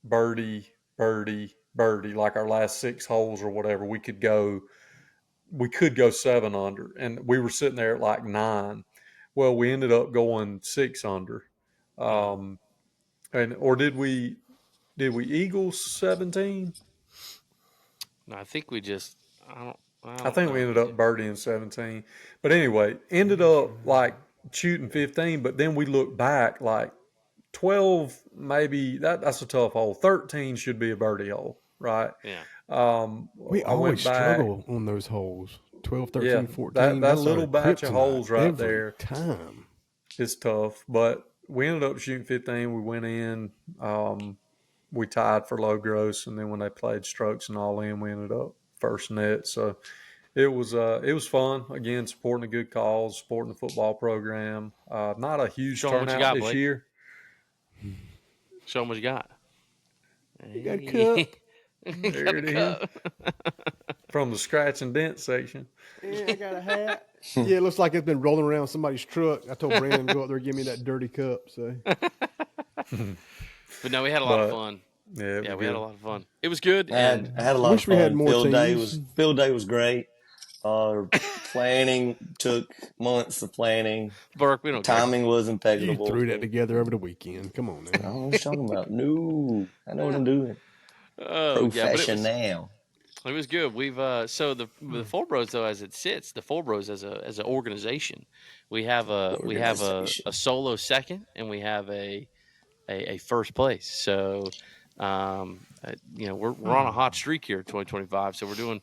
birdie, birdie, birdie, like our last 6 holes or whatever. We could go 7 under, and we were sitting there at like 9. Well, we ended up going 6 under, or did we eagle 17? No, I think we just. I I don't think know we if ended we up did. birdieing 17. But anyway, ended up like shooting 15. But then we looked back like 12, maybe that's a tough hole. 13 should be a birdie hole, right? Yeah. We I always went back. struggle on those holes. 12, Yeah, 13, 14. that That's our little batch of kryptonite holes right every there. time. It's tough, but we ended up shooting 15. We went in. We tied for low gross, and then when they played strokes and all in, we ended up first net. So it was fun. Again, supporting a good cause, supporting the football program. Not a huge Show 'em what you turnout got, this Blake. year. Show them what you got. You got a cup. There it is. From the scratch and dent section. Yeah, I got a hat. Yeah, it looks like it's been rolling around somebody's truck. I told Brandon to go up there and give me that dirty cup. So, But no, we had a lot of fun. Yeah, Yeah, we good. had a lot of fun. It was good. I And had a I lot wish of we had fun. more teams. Field day was great. Planning took months of planning. Burke, we don't care. Timing was You impeccable. threw that together over the weekend. Come on, I now. don't know what you're talking about. No, I know what I'm doing. Oh, yeah, but Professional. it was good. We've so the ForeBros though, as it sits, the ForeBros as an organization, we have a solo second, and we have a first place. So, we're on a hot streak here, 2025. So we're doing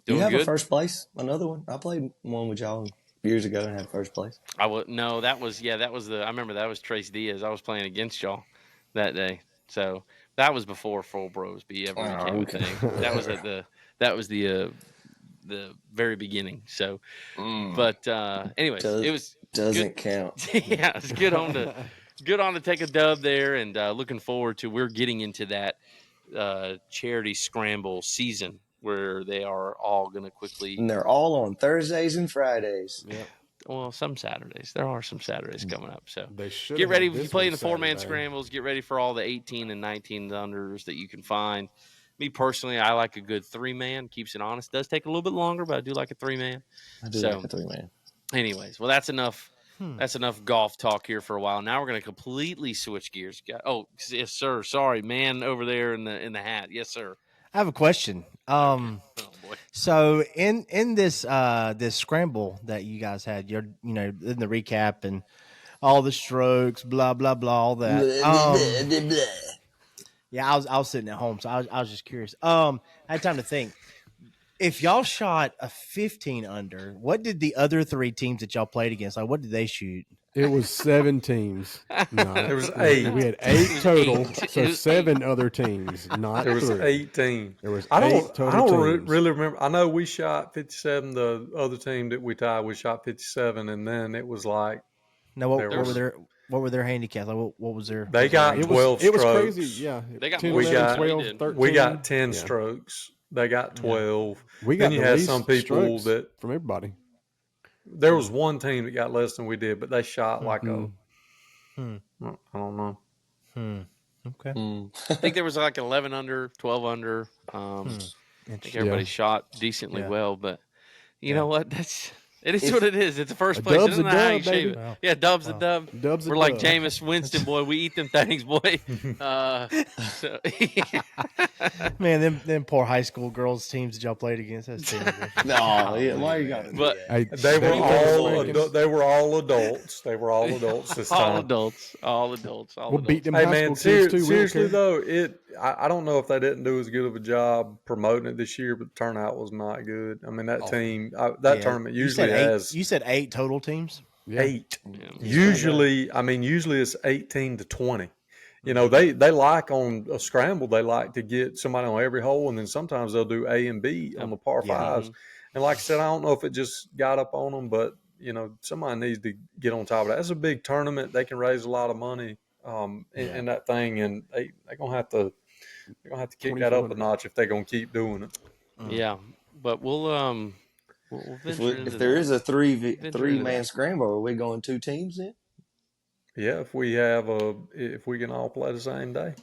You have good. a first place? Another one? I played one with y'all years ago and had first place. No, that was I remember that was Trace Diaz. I was playing against y'all that day. So that was before ForeBros ever became a thing. That was the very beginning. So, but anyways, it was doesn't good. count. Yeah, it's good on to take a dub there, and looking forward to we're getting into that charity scramble season where they are all going to quickly. And they're all on Thursdays and Fridays. Yeah. Well, some Saturdays. There are some Saturdays coming up. So They should get have ready had if you this play one in the 4-man Saturday. scrambles. Get ready for all the 18 and 19 unders that you can find. Me personally, I like a good 3-man. Keeps it honest. Does take a little bit longer, but I do like a 3-man. I do like a 3-man. Anyways, well, that's enough. That's enough golf talk here for a while. Now we're going to completely switch gears. Oh, yes, sir. Sorry, man, over there in the hat. Yes, sir. I have a question. Oh boy. So in this this scramble that you guys had, you're in the recap and all the strokes, blah blah blah, all that. Yeah, I was sitting at home, so I was just curious. I had time to think. If y'all shot a 15 under, what did the other 3 teams that y'all played against? Like, what did they shoot? It was 7 teams. No, There was 8. We had 8 total, It so was 7 other teams, not There was 3. 18. There was I 8 don't total teams. really remember. I know we shot 57. The other team that we tied, we shot 57, and then it was like No, what was- were their handicaps? Like, what was their? they got It 12 was strokes. crazy. Yeah, They got 10, more 11, strokes than we 12, did. 13. We got 10 Yeah. strokes. They got 12. We got Then you the had least some people strokes that from everybody. there was one team that got less than we did, but they shot like a Hmm. I don't know. Okay. I think there was like 11 under, 12 under. I think everybody shot decently Yeah. well, but you know what? That's It is If- what it is. It's the first A place. It dub's a doesn't matter how you dub, shave baby. it. Wow. Yeah, dub's a Wow. dub. Dub's a We're like dub. Jameis Winston, boy. We eat them things, boy. So Man, them poor high school girls teams that y'all played against. That's terrible. No, yeah, why you got to do But- that? Hey, They were Betty all Spankings. they were all adults. They were all adults this all time. adults, all adults, all We'll adults. beat them Hey high man, school kids too. We don't seriously care. though, I don't know if they didn't do as good of a job promoting it this year, but the turnout was not good. I mean, that Awful. team, that Yeah, tournament you said usually eight. has You said 8 total teams. Yeah. 8. Yeah. Usually, I mean, usually it's 18 to 20. You know, they like on a scramble, they like to get somebody on every hole, and then sometimes they'll do A and B on the par Yeah. fives. And like I said, I don't know if it just got up on them, but you know, somebody needs to get on top of that. That's a big tournament. They can raise a lot of money in that thing, and they're gonna have to kick that up a 2,400. notch if they're gonna keep doing it. Yeah, but we'll venture into If there is a Venture into three-man that. scramble, are we going 2 teams then? Yeah, if we can all play the same day,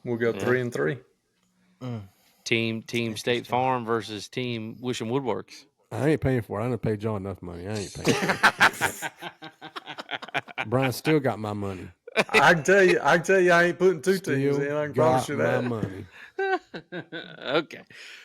we'll go Yeah. 3-3. Team State interesting. Farm versus Team Wisham Woodworks. I ain't paying for it. I didn't pay John enough money. I ain't paying for it. Brian still got my money. I can tell you, I ain't putting 2 teams Still in. I can got promise you my that. money. Okay.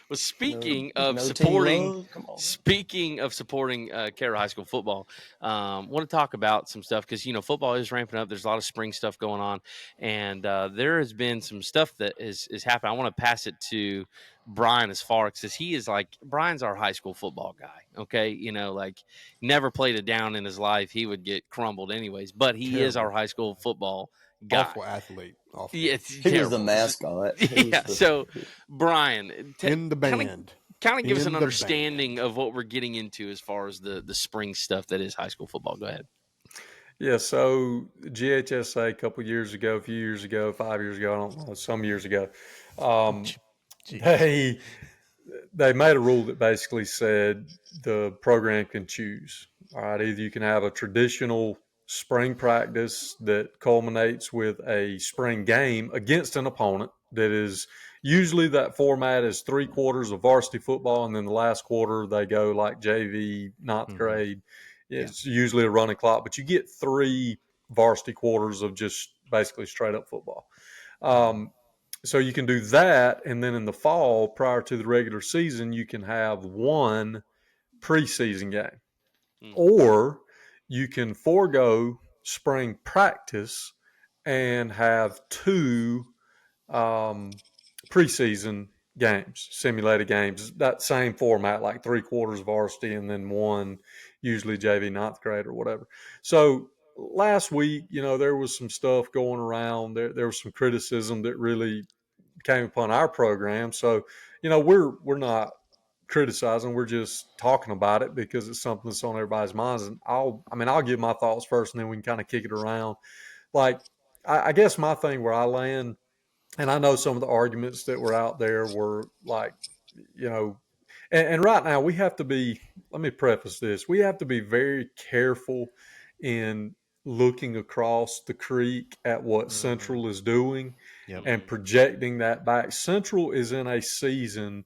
Well, speaking No of team supporting, love? Come on. Carroll High School football, want to talk about some stuff because you know football is ramping up. There's a lot of spring stuff going on, and there has been some stuff that is happening. I want to pass it to Bryan as far because he is like Brian's our high school football guy. Okay, you know, like never played a down in his life. He would get crumbled anyways, but he is Terrible. our high school football guy. Awful athlete. Awful. Yeah, it's He was the terrible. mascot. He Yeah. was So, Brian, In the band. kind of give us In an the understanding of what we're getting into as far as the spring stuff that is high school football. Go ahead. Yeah, so GHSA a couple years ago, a few years ago, 5 years ago, I don't know, some years ago, they made a rule that basically said the program can choose. All right, either you can have a traditional spring practice that culminates with a spring game against an opponent that is usually that format is 3/4 of varsity football, and then the last quarter they go like JV, ninth grade. It's usually a running clock, but you get 3 varsity quarters of just basically straight up football. So you can do that, and then in the fall, prior to the regular season, you can have 1 preseason game, or you can forego spring practice and have 2 preseason games, simulated games, that same format, like 3/4 varsity and then 1 usually JV ninth grade or whatever. So last week, you know, there was some stuff going around. There was some criticism that really came upon our program. So, you know, we're not criticizing, we're just talking about it because it's something that's on everybody's minds. And I'll give my thoughts first, and then we can kind of kick it around. Like, I guess my thing where I land, and I know some of the arguments that were out there were like, you know, and right now we have to be, let me preface this, we have to be very careful in looking across the creek at what Central is doing Yep. and projecting that back. Central is in a season,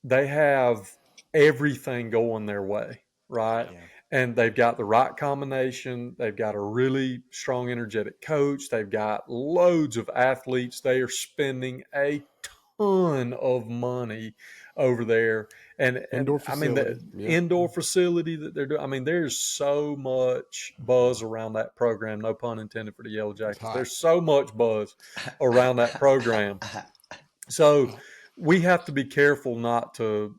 they have everything going their way, right? Yeah. And they've got the right combination. They've got a really strong, energetic coach. They've got loads of athletes. They are spending a ton of money over there. And Indoor I mean, the facility. Yep. indoor facility that they're doing, I mean, there's so much buzz around that program. No pun intended for the Yellow Jackets. hot. There's so much buzz around that program. So we have to be careful not to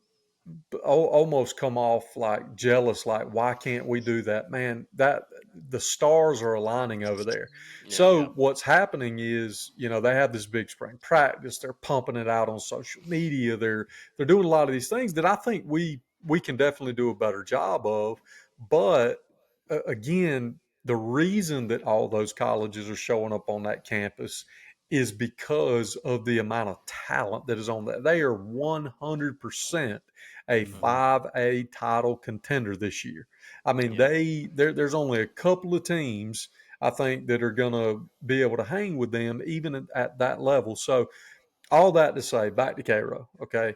almost come off like jealous, like why can't we do that? Man, that the stars are aligning over there. So what's happening is, you know, they have this big spring practice, they're pumping it out on social media, they're doing a lot of these things that I think we can definitely do a better job of. But again, the reason that all those colleges are showing up on that campus is because of the amount of talent that is on that. They are 100% a 5A title contender this year. I mean, there's only a couple of teams I think that are going to be able to hang with them even at that level. So all that to say, back to Cairo, okay?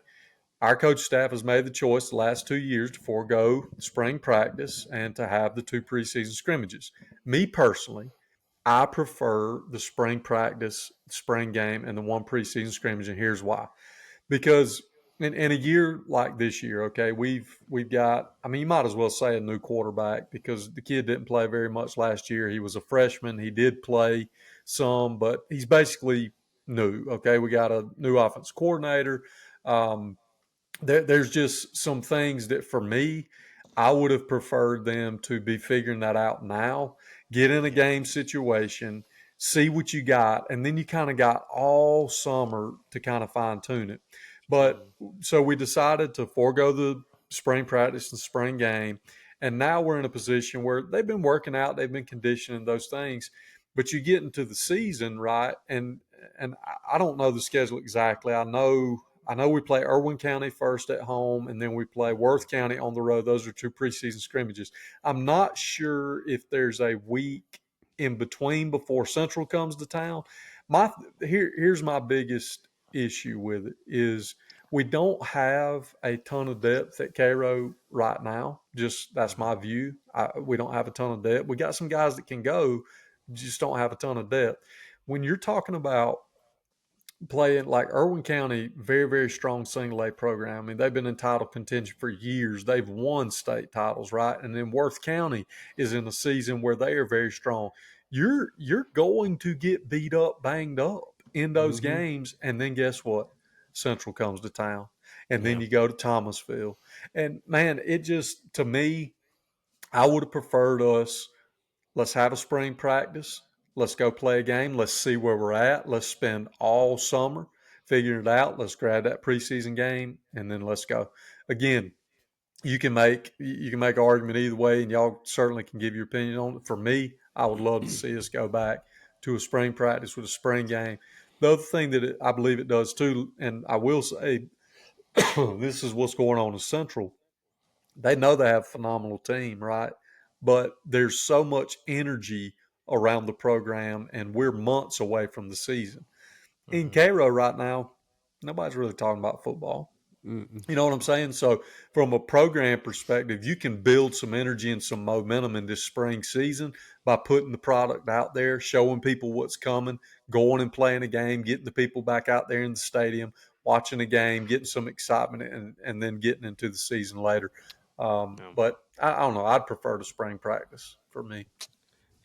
our coach staff has made the choice the last 2 years to forego spring practice and to have the 2 preseason scrimmages. Me personally, I prefer the spring practice, spring game, and the 1 preseason scrimmage, and here's why. Because in a year like this year, okay, we've got. I mean, you might as well say a new quarterback because the kid didn't play very much last year. He was a freshman. He did play some, but he's basically new. Okay, we got a new offense coordinator. Um, there's just some things that for me, I would have preferred them to be figuring that out now, get in a Yeah. game situation, see what you got, and then you kind of got all summer to kind of fine tune it. But so we decided to forego the spring practice and spring game. And now we're in a position where they've been working out, they've been conditioning those things. But you get into the season, right? And I don't know the schedule exactly. I know we play Irwin County first at home, and then we play Worth County on the road. Those are 2 preseason scrimmages. I'm not sure if there's a week in between before Central comes to town. Here's my biggest issue with it is we don't have a ton of depth at Cairo right now. Just that's my view. We don't have a ton of depth. We got some guys that can go, just don't have a ton of depth. When you're talking about playing like Irwin County, very, very strong single A program. I mean, they've been in title contention for years. They've won state titles, right? And then Worth County is in a season where they are very strong. You're going to get beat up, banged up in those Mm-hmm. games, and then guess what? Central comes to town, and then Yeah. you go to Thomasville, and man, it just to me, I would have preferred us. Let's have a spring practice. Let's go play a game. Let's see where we're at. Let's spend all summer figuring it out. Let's grab that preseason game and then let's go. Again, you can make an argument either way, and y'all certainly can give your opinion on it. For me, I would love to see us go back to a spring practice with a spring game. The other thing that I believe it does too, and I will say, this is what's going on in Central. They know they have a phenomenal team, right? But there's so much energy around the program, and we're months away from the season. In Cairo right now, nobody's really talking about football. Mm-mm. You know what I'm saying? So, from a program perspective, you can build some energy and some momentum in this spring season by putting the product out there, showing people what's coming, going and playing a game, getting the people back out there in the stadium, watching a game, getting some excitement, and then getting into the season later. Yeah. But I don't know. I'd prefer the spring practice for me.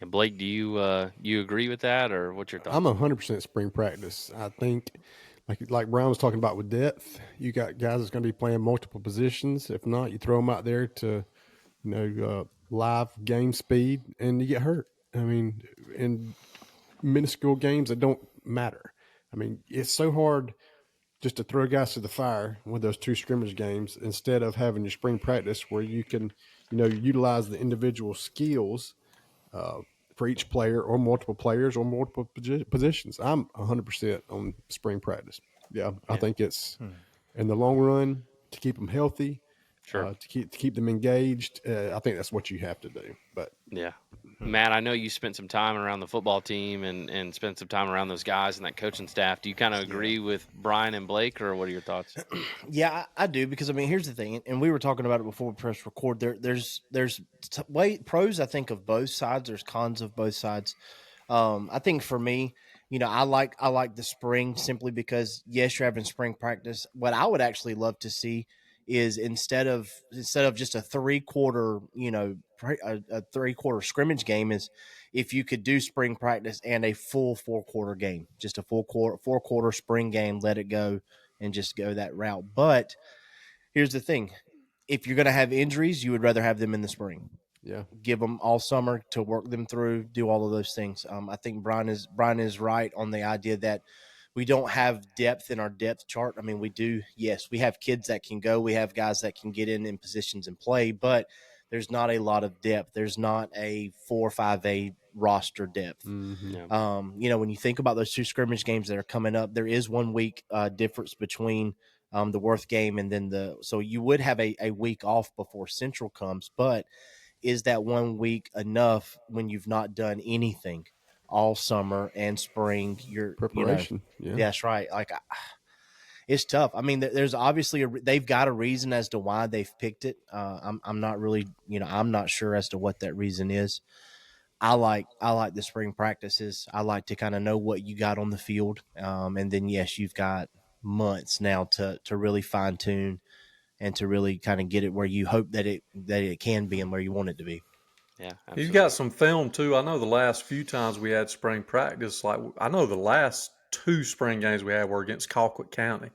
And Blake, do you agree with that, or what's your I'm thoughts? 100% spring practice. I think, like Brian was talking about with depth, you got guys that's going to be playing multiple positions. If not, you throw them out there to, live game speed, and you get hurt. I mean, in minuscule games that don't matter. I mean, it's so hard just to throw guys to the fire with those 2 scrimmage games instead of having your spring practice where you can, utilize the individual skills uh, for each player or multiple players or multiple positions. I'm 100% on spring practice. Yeah, I Yeah. think it's in the long run to keep them healthy, Sure. to keep them engaged. I think that's what you have to do. But Yeah. Matt, I know you spent some time around the football team and spent some time around those guys and that coaching staff. Do you kind of agree with Brian and Blake, or what are your thoughts? Yeah, I do, because I mean, here's the thing, and we were talking about it before we press record. There's pros, I think, of both sides. There's cons of both sides. I think for me, I like the spring simply because yes, you're having spring practice. What I would actually love to see is instead of just a 3-quarter, a 3-quarter scrimmage game, is if you could do spring practice and a full 4-quarter game, just a full 4-quarter spring game, let it go and just go that route. But here's the thing: if you're going to have injuries, you would rather have them in the spring. yeah, Give them all summer to work them through, do all of those things. I think Brian is right on the idea that we don't have depth in our depth chart. I mean, we do. Yes, we have kids that can go. We have guys that can get in positions and play, but there's not a lot of depth. There's not a 4 or 5A roster depth. mm-hmm. Yeah. When you think about those 2 scrimmage games that are coming up, there is 1 week difference between the Worth game and then so you would have a week off before Central comes, but is that 1 week enough when you've not done anything all summer and spring? Preparation. Yeah, That's right. Like it's tough. I mean, there's obviously they've got a reason as to why they've picked it. I'm not really, I'm not sure as to what that reason is. I like the spring practices. I like to kind of know what you got on the field, and then yes, you've got months now to really fine tune and to really kind of get it where you hope that it can be and where you want it to be. Yeah, You've absolutely. got some film too. I know the last few times we had spring practice, like I know the last 2 spring games we had were against Colquitt County.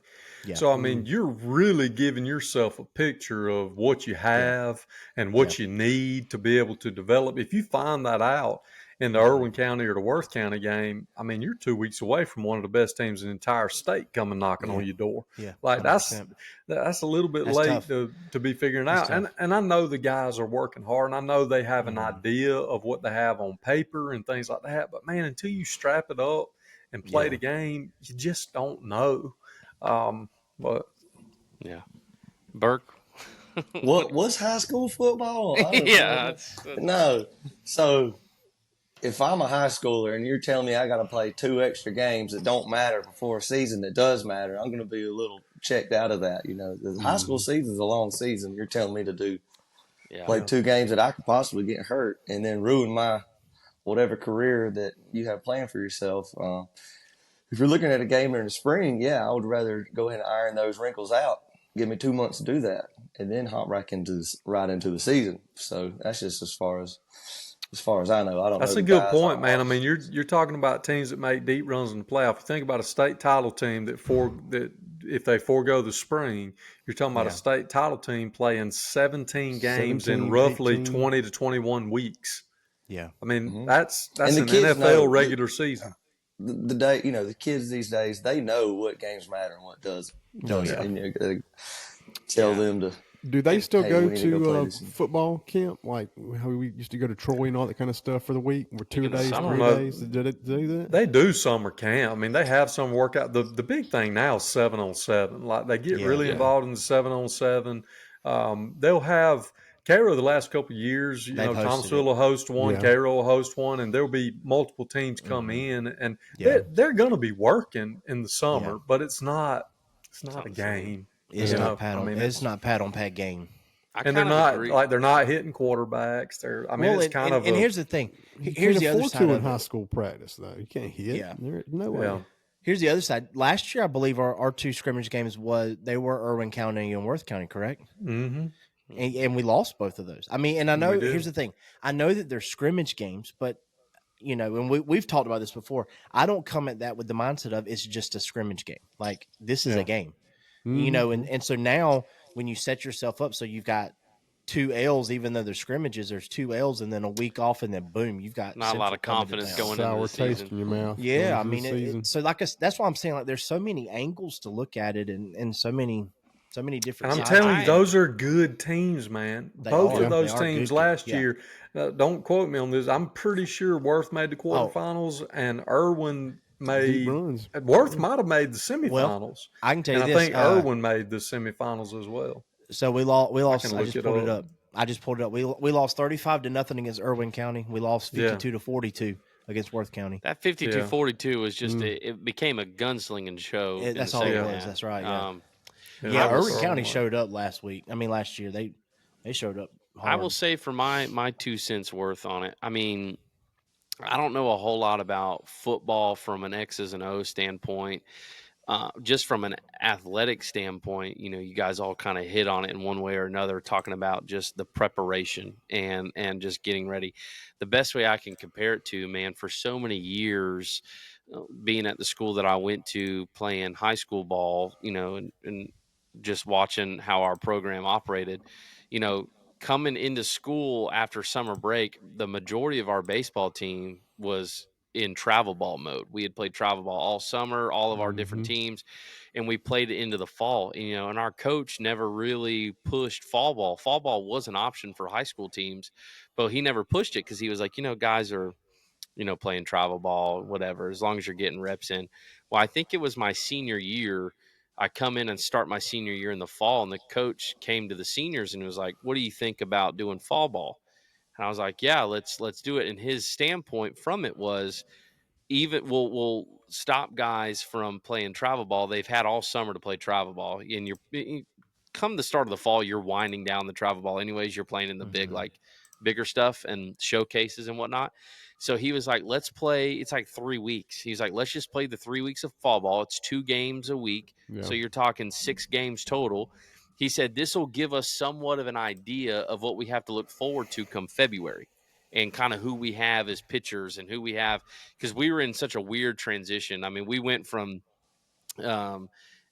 Yeah. So, I mean, you're really giving yourself a picture of what you have and what you need to be able to develop. If you find that out in the Irwin County or the Worth County game, I mean, you're 2 weeks away from one of the best teams in the entire state coming knocking on your door. Yeah, Like 100%. that's a little bit That's late tough. to be figuring That's out. tough. And I know the guys are working hard, and I know they have an idea of what they have on paper and things like that. But man, until you strap it up and play the game, you just don't know. But Yeah, Burke. What's high school football? I don't Yeah, know. No. So if I'm a high schooler and you're telling me I got to play 2 extra games that don't matter before a season that does matter, I'm going to be a little checked out of that. The high school season is a long season. You're telling me to play 2 games that I could possibly get hurt and then ruin my whatever career that you have planned for yourself. If you're looking at a game in the spring, yeah, I would rather go ahead and iron those wrinkles out. Give me 2 months to do that, and then hop right into the season. So that's just as far as I know. I don't. That's know a the good guys point, on man. I mean, you're talking about teams that make deep runs in the playoff. You think about a state title team that if they forego the spring, you're talking about a state title team playing 17 games in 17, roughly 18. 20 to 21 weeks. Yeah. I mean, that's And the an kids know NFL regular season. the day. The kids these days, they know what games matter and what doesn't. Oh, yeah. And you gotta tell them to. Do they still Hey, go we need to go play to this. football camp like how we used to go to Troy and all that kind of stuff for the week? We're 2 in the days, summer. 3 I don't know. days. Did it do that? They do summer camp. I mean, they have some workout. The big thing now is 7-on-7. Like they get really involved in the 7-on-7. They'll have Cairo the last couple of years. They've hosted Thomasville it. will host one, Yeah. Cairo will host one, and there'll be multiple teams come in, and they're going to be working in the summer, but it's not a game. It's not pat on. I mean, it's not pat on pat game. and they're not hitting quarterbacks. It's kind of. And here's the thing. You Here's can't the other afford side to in of high it. school practice though. You can't hit. Yeah. No way. Yeah. Here's the other side. Last year, I believe our 2 scrimmage games were Irwin County and Worth County, correct? Mm-hmm. And we lost both of those. I mean, and I know We did. here's the thing. I know that they're scrimmage games, but and we've talked about this before. I don't come at that with the mindset of it's just a scrimmage game. Like this is a game, and so now when you set yourself up, so you've got 2 L's, even though they're scrimmages, there's 2 L's and then a week off, and then boom, you've got Not a lot Central of coming to confidence town. going into Sour the taste season. in your mouth. Yeah, I going into the mean, season. so that's why I'm saying like there's so many angles to look at it, and so many different. And I'm sides. telling you, those are good teams, man. Both are. of those They are teams good last teams. Yeah. year. Don't quote me on this. I'm pretty sure Worth made the quarterfinals, and Irwin Deep made. runs. Worth might have made the semifinals. I can tell you and this. I think Irwin made the semifinals as well. So we lost. can I look just it pulled it up. up. I just pulled it up. We lost 35-0 against Irwin County. We lost 52-42 against Worth County. That 52-42 was just it became a gunslinging show. That's in all the it second was. half. That's right. Yeah. Yeah, Yeah, it was Irwin County so showed up last year. They showed up hard. I will say for my 2 cents worth on it. I mean, I don't know a whole lot about football from an X's and O's standpoint. Just from an athletic standpoint, you guys all kind of hit on it in one way or another, talking about just the preparation and just getting ready. The best way I can compare it to, man, for so many years, being at the school that I went to, playing high school ball, and just watching how our program operated, coming into school after summer break, the majority of our baseball team was in travel ball mode. We had played travel ball all summer, all of our different teams, and we played it into the fall. And our coach never really pushed fall ball. Fall ball was an option for high school teams, but he never pushed it because he was like, guys are, playing travel ball, whatever, as long as you're getting reps in. Well, I think it was my senior year. I come in and start my senior year in the fall, and the coach came to the seniors and was like, "What do you think about doing fall ball?" And I was like, "Yeah, let's do it." And his standpoint from it was, even will stop guys from playing travel ball. They've had all summer to play travel ball, and come the start of the fall, you're winding down the travel ball anyways. You're playing in the bigger stuff and showcases and whatnot. So he was like, let's play. It's like 3 weeks. He's like, let's just play the 3 weeks of fall ball. It's 2 games a week. Yeah. So you're talking 6 games total. He said this will give us somewhat of an idea of what we have to look forward to come February, and kind of who we have as pitchers and who we have, because we were in such a weird transition. I mean, we went from um,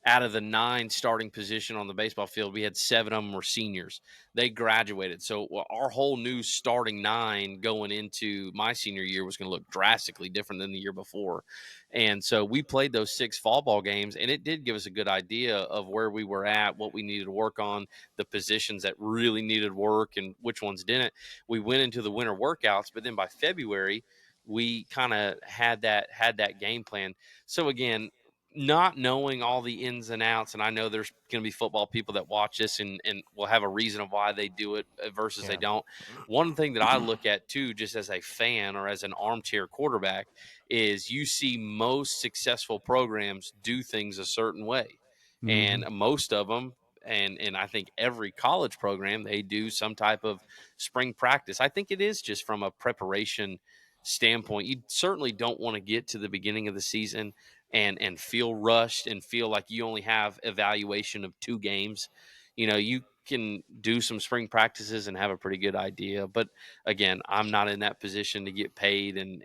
out of the 9 starting position on the baseball field, we had 7 of them were seniors. They graduated. So our whole new starting 9 going into my senior year was going to look drastically different than the year before. And so we played those 6 fall ball games, and it did give us a good idea of where we were at, what we needed to work on, the positions that really needed work and which ones didn't. We went into the winter workouts, but then by February, we kind of had that game plan. So again, not knowing all the ins and outs, and I know there's going to be football people that watch this and will have a reason of why they do it versus they don't. One thing that I look at too, just as a fan or as an armchair quarterback, is you see most successful programs do things a certain way, and most of them, and I think every college program, they do some type of spring practice. I think it is just from a preparation standpoint. You certainly don't want to get to the beginning of the season and feel rushed and feel like you only have evaluation of 2 games. You can do some spring practices and have a pretty good idea. But again, I'm not in that position to get paid and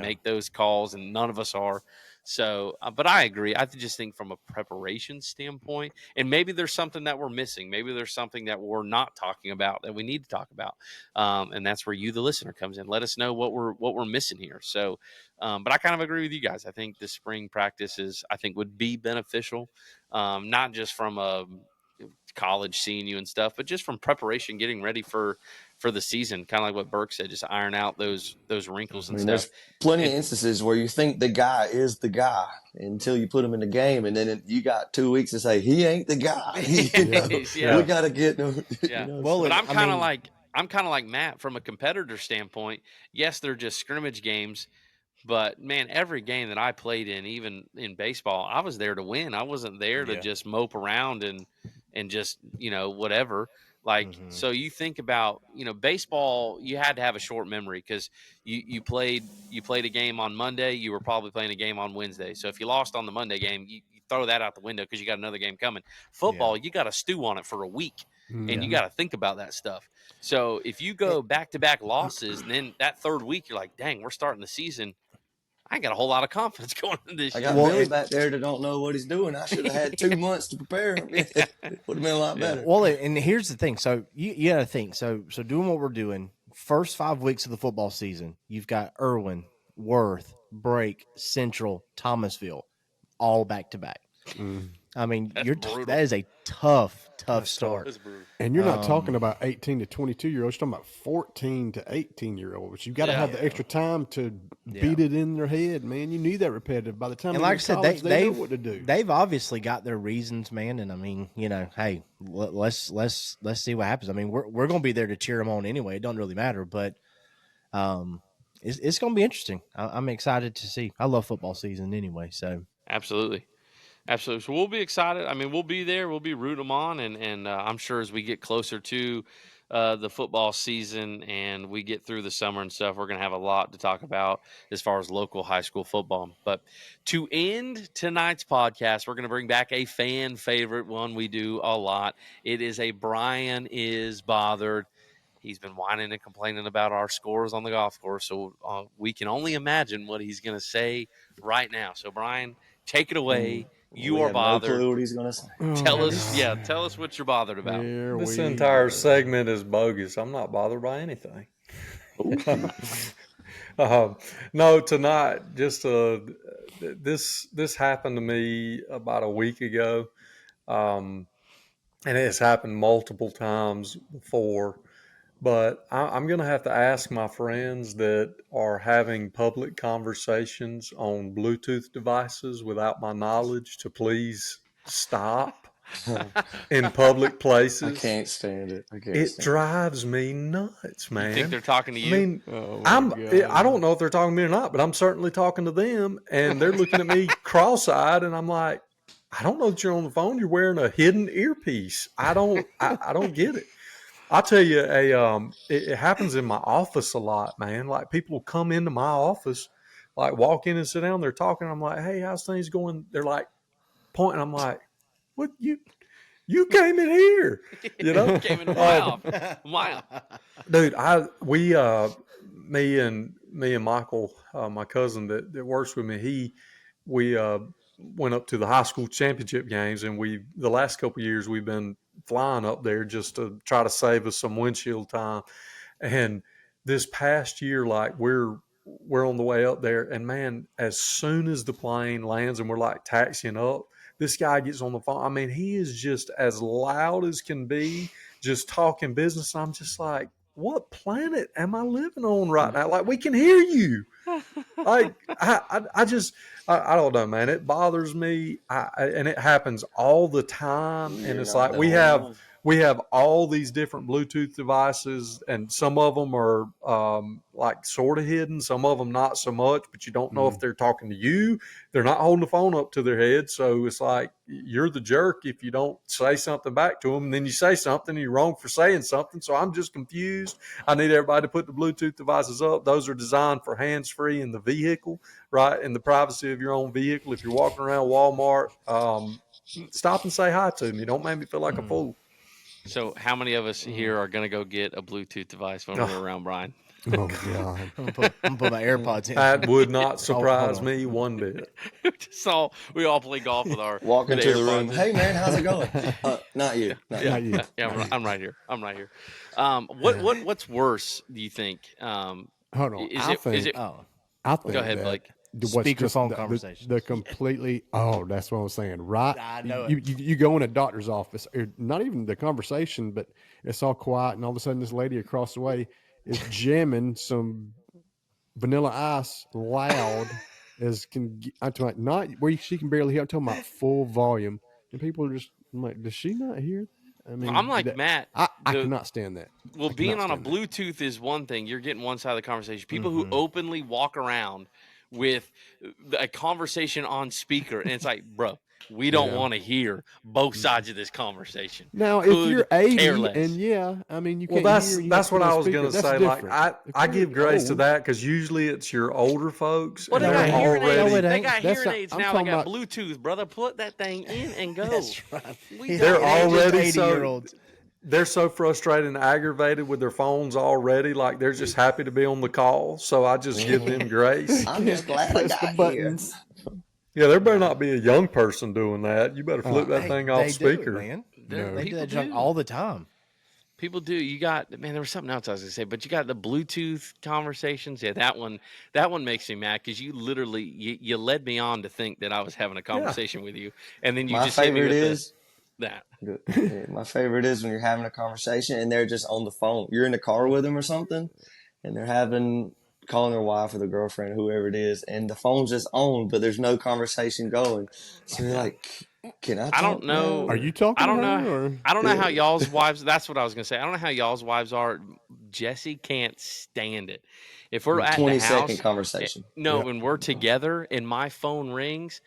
make those calls, and none of us are. So, but I agree. I just think from a preparation standpoint, and maybe there's something that we're missing. Maybe there's something that we're not talking about that we need to talk about, and that's where you, the listener, comes in. Let us know what we're missing here. So, but I kind of agree with you guys. I think the spring practices, I think, would be beneficial, not just from a college seeing you and stuff, but just from preparation, getting ready for the season. Kind of like what Burke said, just iron out those wrinkles I and mean, stuff. there's plenty of And instances where you think the guy is the guy until you put him in the game, and then you got 2 weeks to say he ain't the guy. yeah, We got to get him. yeah. Well, But and I'm I kind of mean, like Matt from a competitor standpoint. Yes, they're just scrimmage games. But man, every game that I played in, even in baseball, I was there to win. I wasn't there to just mope around and just, whatever. Like, so you think about, baseball, you had to have a short memory because you played a game on Monday, you were probably playing a game on Wednesday. So if you lost on the Monday game, you throw that out the window because you got another game coming. Football, you got to stew on it for a week, and you got to think about that stuff. So if you go back to back losses, and then that third week you're like, dang, we're starting the season, I ain't got a whole lot of confidence going into this I year. got Billy back there that don't know what he's doing. I should have had 2 months to prepare. It would have been a lot better. well, and here's the thing. So you got to think. So doing what we're doing, first 5 weeks of the football season, you've got Irwin, Worth, Brake, Central, Thomasville, all back to back. I mean, that is a tough start. And you're not talking about 18 to 22-year-olds. You're talking about 14 to 18-year-olds. You got to have the extra time to beat it in their head, man. You need that repetitive. By the time And they like I said, college, they know they've what to do. They've obviously got their reasons, man. And I mean, hey, let's see what happens. I mean, we're going to be there to cheer them on anyway. It don't really matter, but it's going to be interesting. I'm excited to see. I love football season anyway. So Absolutely. Absolutely. So we'll be excited. I mean, we'll be there. We'll be rooting them on. And I'm sure as we get closer to the football season and we get through the summer and stuff, we're going to have a lot to talk about as far as local high school football. But to end tonight's podcast, we're going to bring back a fan favorite one we do a lot. It is a Bryan is Bothered. He's been whining and complaining about our scores on the golf course. So we can only imagine what he's going to say right now. So, Bryan, take it away. You We are have no bothered. clue what he's going to say. Tell us what you're bothered about. Here This we entire go. segment is bogus. I'm not bothered by anything. No, tonight, just this happened to me about a week ago, and it has happened multiple times before. But I'm going to have to ask my friends that are having public conversations on Bluetooth devices without my knowledge to please stop. in public I places. can't stand it. I can't It stand drives me nuts, man. You think they're talking to I you? mean, Oh my God. I don't know if they're talking to me or not, but I'm certainly talking to them, and they're looking at me cross-eyed, and I'm like, I don't know that you're on the phone. You're wearing a hidden earpiece. I don't get it. I'll tell you, it happens in my office a lot, man. Like people come into my office, like walk in and sit down. They're talking. I'm like, hey, how's things going? They're like pointing. I'm like, what you came in here, you know? Came in wild. Dude, me and Michael, my cousin that works with me, we went up to the high school championship games, and the last couple of years we've been flying up there just to try to save us some windshield time. And this past year, like we're on the way up there, and man, as soon as the plane lands and we're like taxiing up, this guy gets on the phone. I mean, he is just as loud as can be, just talking business. I'm just like, what planet am I living on right now? Like, we can hear you. Like, I don't know, man. It bothers me, and it happens all the time. You're And it's not like the we have all these different Bluetooth devices, and some of them are like sort of hidden, some of them not so much. But you don't know if they're talking to you. They're not holding the phone up to their head, so it's like you're the jerk if you don't say something back to them. And then you say something, and you're wrong for saying something. So I'm just confused. I need everybody to put the Bluetooth devices up. Those are designed for hands-free in the vehicle, right, in the privacy of your own vehicle. If you're walking around Walmart, stop and say hi to me. Don't make me feel like a fool. So, how many of us here are going to go get a Bluetooth device when we're around Brian? Oh God. I'm gonna put my AirPods in. That would not Hold surprise on. me one bit. We all play golf with our Walk with into the AirPods room. in. Hey man, how's it going? Not you. Not you. Not you. I'm right here. I'm right here. What's worse? Do you think? Hold on. Is I it? think, Oh, I think Go ahead, that Blake. what's just Speakerphone the conversations. completely. Oh, that's what I was saying. Right. I know You go in a doctor's office, or not even the conversation, but it's all quiet, and all of a sudden this lady across the way is jamming some Vanilla Ice loud as can. I'm talking about not where she can barely hear. I'm talking about full volume, and people are just I'm like, does she not hear that? I mean, I'm like Matt. I cannot stand that. Well, I being cannot on a stand that. Bluetooth is one thing. You're getting one side of the conversation. People who openly walk around with a conversation on speaker, and it's like, bro, we don't Yeah. want to hear both sides of this conversation. Now, if Could you're care 80, less. and yeah, I mean, you Well, can't hear. You have that's to put what on I was speaker. going to That's say. different. Like, If I you're give grace to old- that because usually it's your older folks, Well, and they they're got hearing already aids. No, it They ain't. got That's hearing not- aids I'm now. They talking got about- Bluetooth, brother. Put that thing in and go. that's right. We They're don't- It ain't just already so 80-year-olds. they're so frustrated and aggravated with their phones already. Like they're just happy to be on the call. So I just give them grace. I'm just glad I press got the here. buttons. Yeah, there better not be a young person doing that. You better flip that thing off They do it, speaker. man. No. They do People that junk do. all the time. People do. You got man. There was something else I was gonna say, but you got the Bluetooth conversations. Yeah, that one makes me mad because you literally you led me on to think that I was having a conversation with you, and then you My just hit me favorite with is that. Good. Yeah, my favorite is when you're having a conversation and they're just on the phone. You're in the car with them or something, and they're calling their wife or their girlfriend, whoever it is, and the phone's just on, but there's no conversation going. So you're like, "Can I talk I don't know. now?" Are you talking I don't to her? know. Or? I don't know how y'all's wives. That's what I was gonna say. I don't know how y'all's wives are. Jesse can't stand it. If we're at the 20-second house, conversation. no, Yeah. when we're together and my phone rings,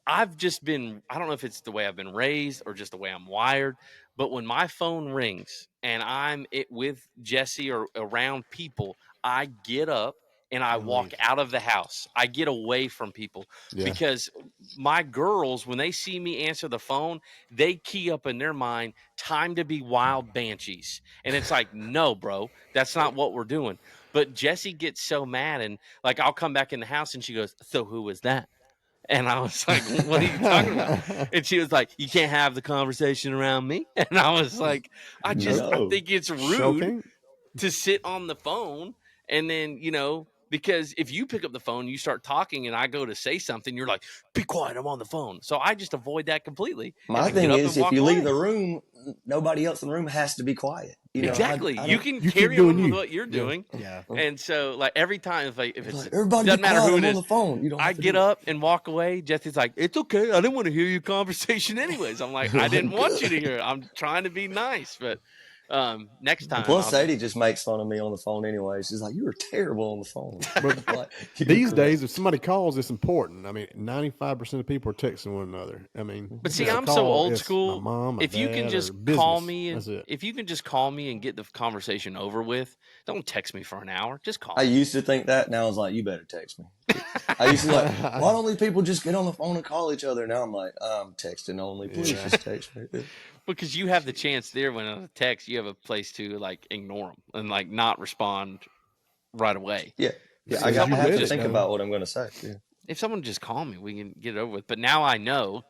I've just been, I don't know if it's the way I've been raised or just the way I'm wired, but when my phone rings and with Jesse or around people, I get up and I And walk leave. out of the house. I get away from people Yeah. because my girls, when they see me answer the phone, they key up in their mind, time to be wild banshees. And it's like, no, bro, that's not what we're doing. But Jesse gets so mad and like, I'll come back in the house and she goes, so who was that? And I was like, what are you talking about? And she was like, you can't have the conversation around me. And I was like, I No. think it's rude Shocking. to sit on the phone and then, because if you pick up the phone, you start talking, and I go to say something, you're like, "Be quiet, I'm on the phone." So I just avoid that completely. And My I thing get up is, and if walk you leave away. the room, nobody else in the room has to be quiet. You know, Exactly. I You don't- can You keep carry doing on with you. what you're doing. Yeah. And so, like, every time, if it's like, everybody doesn't be matter quiet. who I'm it on is, the phone. You don't. I Have to get do that. up and walk away. Jesse's like, "It's okay. I didn't want to hear your conversation anyways." I'm like, "I didn't want you to hear it. I'm trying to be nice." But next And time, plus, I'll Sadie just makes fun of me on the phone anyway. She's like, "You were terrible on the phone." But Like, you these correct. days, if somebody calls, it's important. I mean, 95% of people are texting one another. I mean, But if see, it's a I'm so call, old it's school. my mom, my If you can dad, just or business. call me, and That's it. if you can just call me and get the conversation over with, don't text me for an hour. Just call I me. used to think that. Now I was like, you better text me. I used to be like, why don't these people just get on the phone and call each other? Now I'm like, I'm texting only. Please Yeah. just text me. Because you have the chance there when on a text, you have a place to like ignore them and like not respond right away. Yeah. Yeah. So I if got someone have would to just think about what I'm going to say. Yeah. if someone would just call me, we can get it over with. But now I know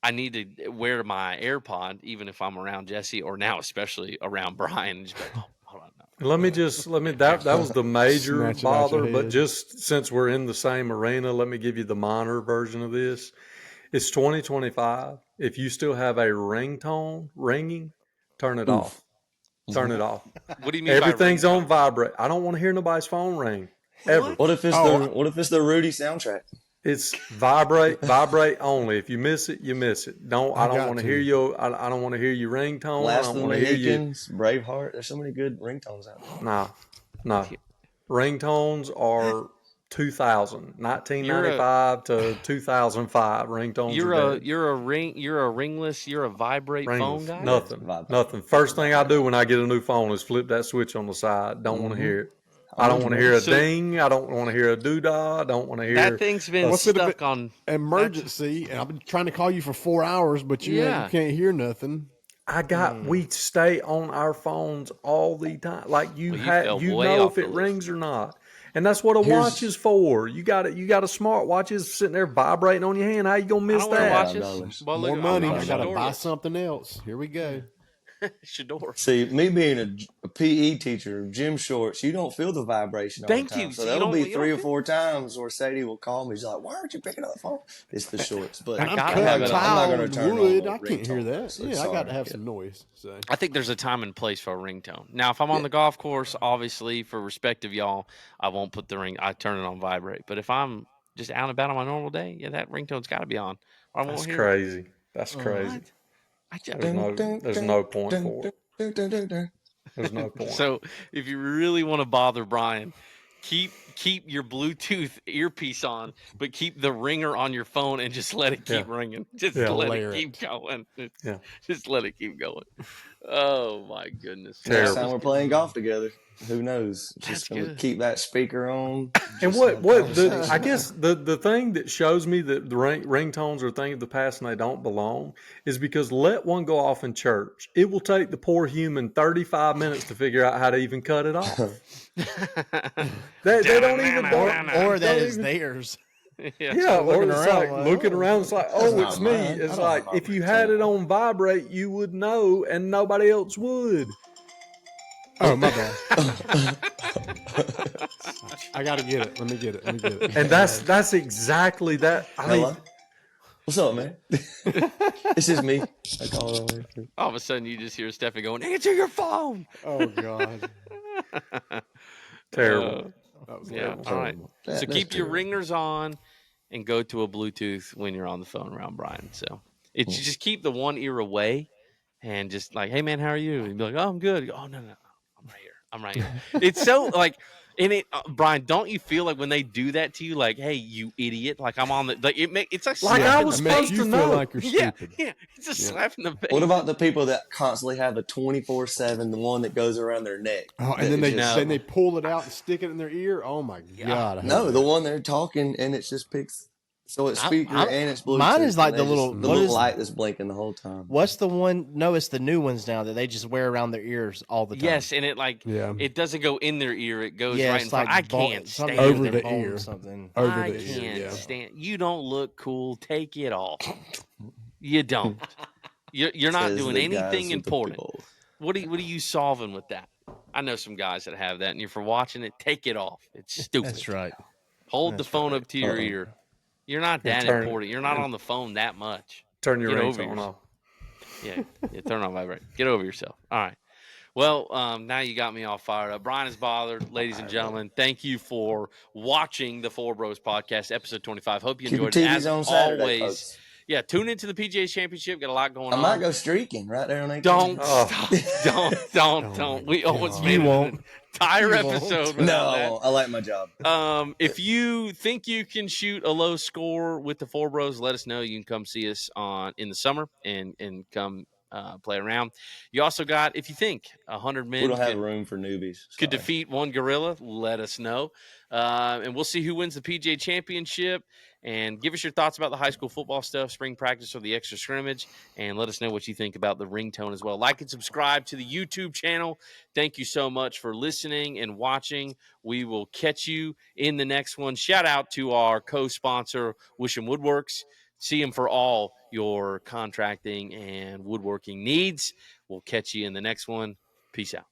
I need to wear my AirPod even if I'm around Jesse or now especially around Bryan. And just be like, oh, hold on. No. Let me that was the major Snatch it out your bother, but head. just since we're in the same arena, let me give you the minor version of this. It's 2025. If you still have a ringtone ringing, turn it off. Turn it off. What do you mean Everything's by on vibrate. I don't want to hear nobody's phone ring ever. What? What if it's Oh, what if it's the Rudy soundtrack? It's vibrate only. If you miss it, you miss it. I don't got want to to. hear you. I don't want to hear your ringtone. I Last don't of the want to hear you. Mohicans, Braveheart. There's so many good ringtones out there. No. Ringtones are 2000, 1995 to 2005. Ringtones are dead. you're a ringless, you're a vibrate phone Ringless. guy? Vibe. Nothing. First thing I do when I get a new phone is flip that switch on the side. Don't want to hear it. I don't want to hear a So- ding. I don't want to hear a doodah. I don't want to hear That thing's been What's it stuck on emergency, and I've been trying to call you for 4 hours, but you Yeah. can't hear nothing. we stay on our phones all the time. Like Well, you fell way know off if the it list. rings or not. And that's what a Here's- watch is for. You got a smartwatch is sitting there vibrating on your hand. How you gonna I miss don't wear that? watches. $5. Well, More look, money. I'm I got to buy Shador. something else. Here we go. Shador. See, me being a PE teacher, gym shorts, you don't feel the vibration all Thank the time. you. So So you there'll don't- be you 3 or don't 4 times where Sadie will call me. She's like, "Why aren't you picking up the phone?" It's the shorts, but And I'm gotta cutting have it on. I'm not tile going and to turn wood. on I can't hear that. So Yeah, I got sorry. to have some noise. So I think there's a time and place for a ringtone. Now, if I'm on the golf course, obviously, for respect of y'all, I won't put the ring. I turn it on vibrate. But if I'm just out and about on my normal day, yeah, that ringtone's got to be on. Or I won't That's hear crazy. That's it. crazy. What? I just, There's no point for it. There's no point. so if you really want to bother Bryan, keep your Bluetooth earpiece on, but keep the ringer on your phone and just let it keep ringing. Just Yeah. let Layer it keep going. Yeah. Just let it keep going. Oh my goodness. Next Terrible. time we're playing golf together, who knows? That's Just gonna good. keep that speaker on. And just have conversation. I guess the thing that shows me that the ringtones are a thing of the past and they don't belong is because let one go off in church. It will take the poor human 35 minutes to figure out how to even cut it off. They don't even Or that don't is even- theirs. Yeah, or looking it's around like like, looking around. It's like, oh, That's it's not me. mine. It's I don't like have my if you had it ringtone. on vibrate, you would know, and nobody else would. oh my bad. I got to get it. Let me get it. And that's exactly that. I mean, Hello? What's up, man? This is me. I call it over here. All of a sudden, you just hear Stephanie going, "Answer your phone." Oh God. terrible. That was Yeah. terrible. All right. That- So that's keep your terrible. ringers on, and go to a Bluetooth when you're on the phone around Bryan. So it's just keep the one ear away, and just like, "Hey man, how are you?" And be like, "Oh, I'm good." You go, "Oh no, I'm right here. I'm right here." It's so like. And Bryan, don't you feel like when they do that to you, like, "Hey, you idiot!" Like I'm on the like it's like Like slap I in was the It face. makes supposed you to feel know. like you're Yeah, stupid. yeah, it's a slap in the face. What about the people that constantly have a 24/7, the one that goes around their neck? Oh, and then they No. then they pull it out and stick it in their ear. Oh my God! I hate No, that. the one they're talking and it just picks. So it's speaker and it's Bluetooth. Mine is like and the they little- just- the what little is- light that's blinking the whole time. What's the one? No, it's the new ones now that they just wear around their ears all the time. Yes, and it like Yeah. it doesn't go in their ear; it goes yeah, right it's in front. like I can't something stand Over their the bone, ear. something. Over I the ear. can't Yeah. stand. You don't look cool. Take it off. You don't. You're not Says doing the guys anything with the important. big old- What are you solving with that? I know some guys that have that, and if you're watching it, take it off. It's stupid. That's right. Hold the That's phone right. up to your Uh-oh. ear. You're not And that turn- important. You're not and- on the phone that much. Turn your Get over ringtone yourself. off. Yeah, turn on vibrate. Get over yourself. All right. Well, now you got me all fired up. Bryan is bothered, ladies and gentlemen. Thank you for watching the ForeBros podcast, episode 25. Hope you Keep your enjoyed it. TVs As on Saturday, always, folks. yeah, tune into the PGA Championship. Got a lot going I on. might go streaking right there on 18. Don't Oh. stop. Don't. my We almost God. made You an won't. entire You won't. episode No, without I that. won't. I like my job. If you think you can shoot a low score with the ForeBros, let us know. You can come see us in the summer and come play around. You also got, if you think 100 men We don't have could, room for newbies. could Sorry. defeat one gorilla, let us know. And we'll see who wins the PGA Championship. And give us your thoughts about the high school football stuff, spring practice, or the extra scrimmage. And let us know what you think about the ringtone as well. Like and subscribe to the YouTube channel. Thank you so much for listening and watching. We will catch you in the next one. Shout out to our co-sponsor, Wisham Woodworks. See them for all your contracting and woodworking needs. We'll catch you in the next one. Peace out.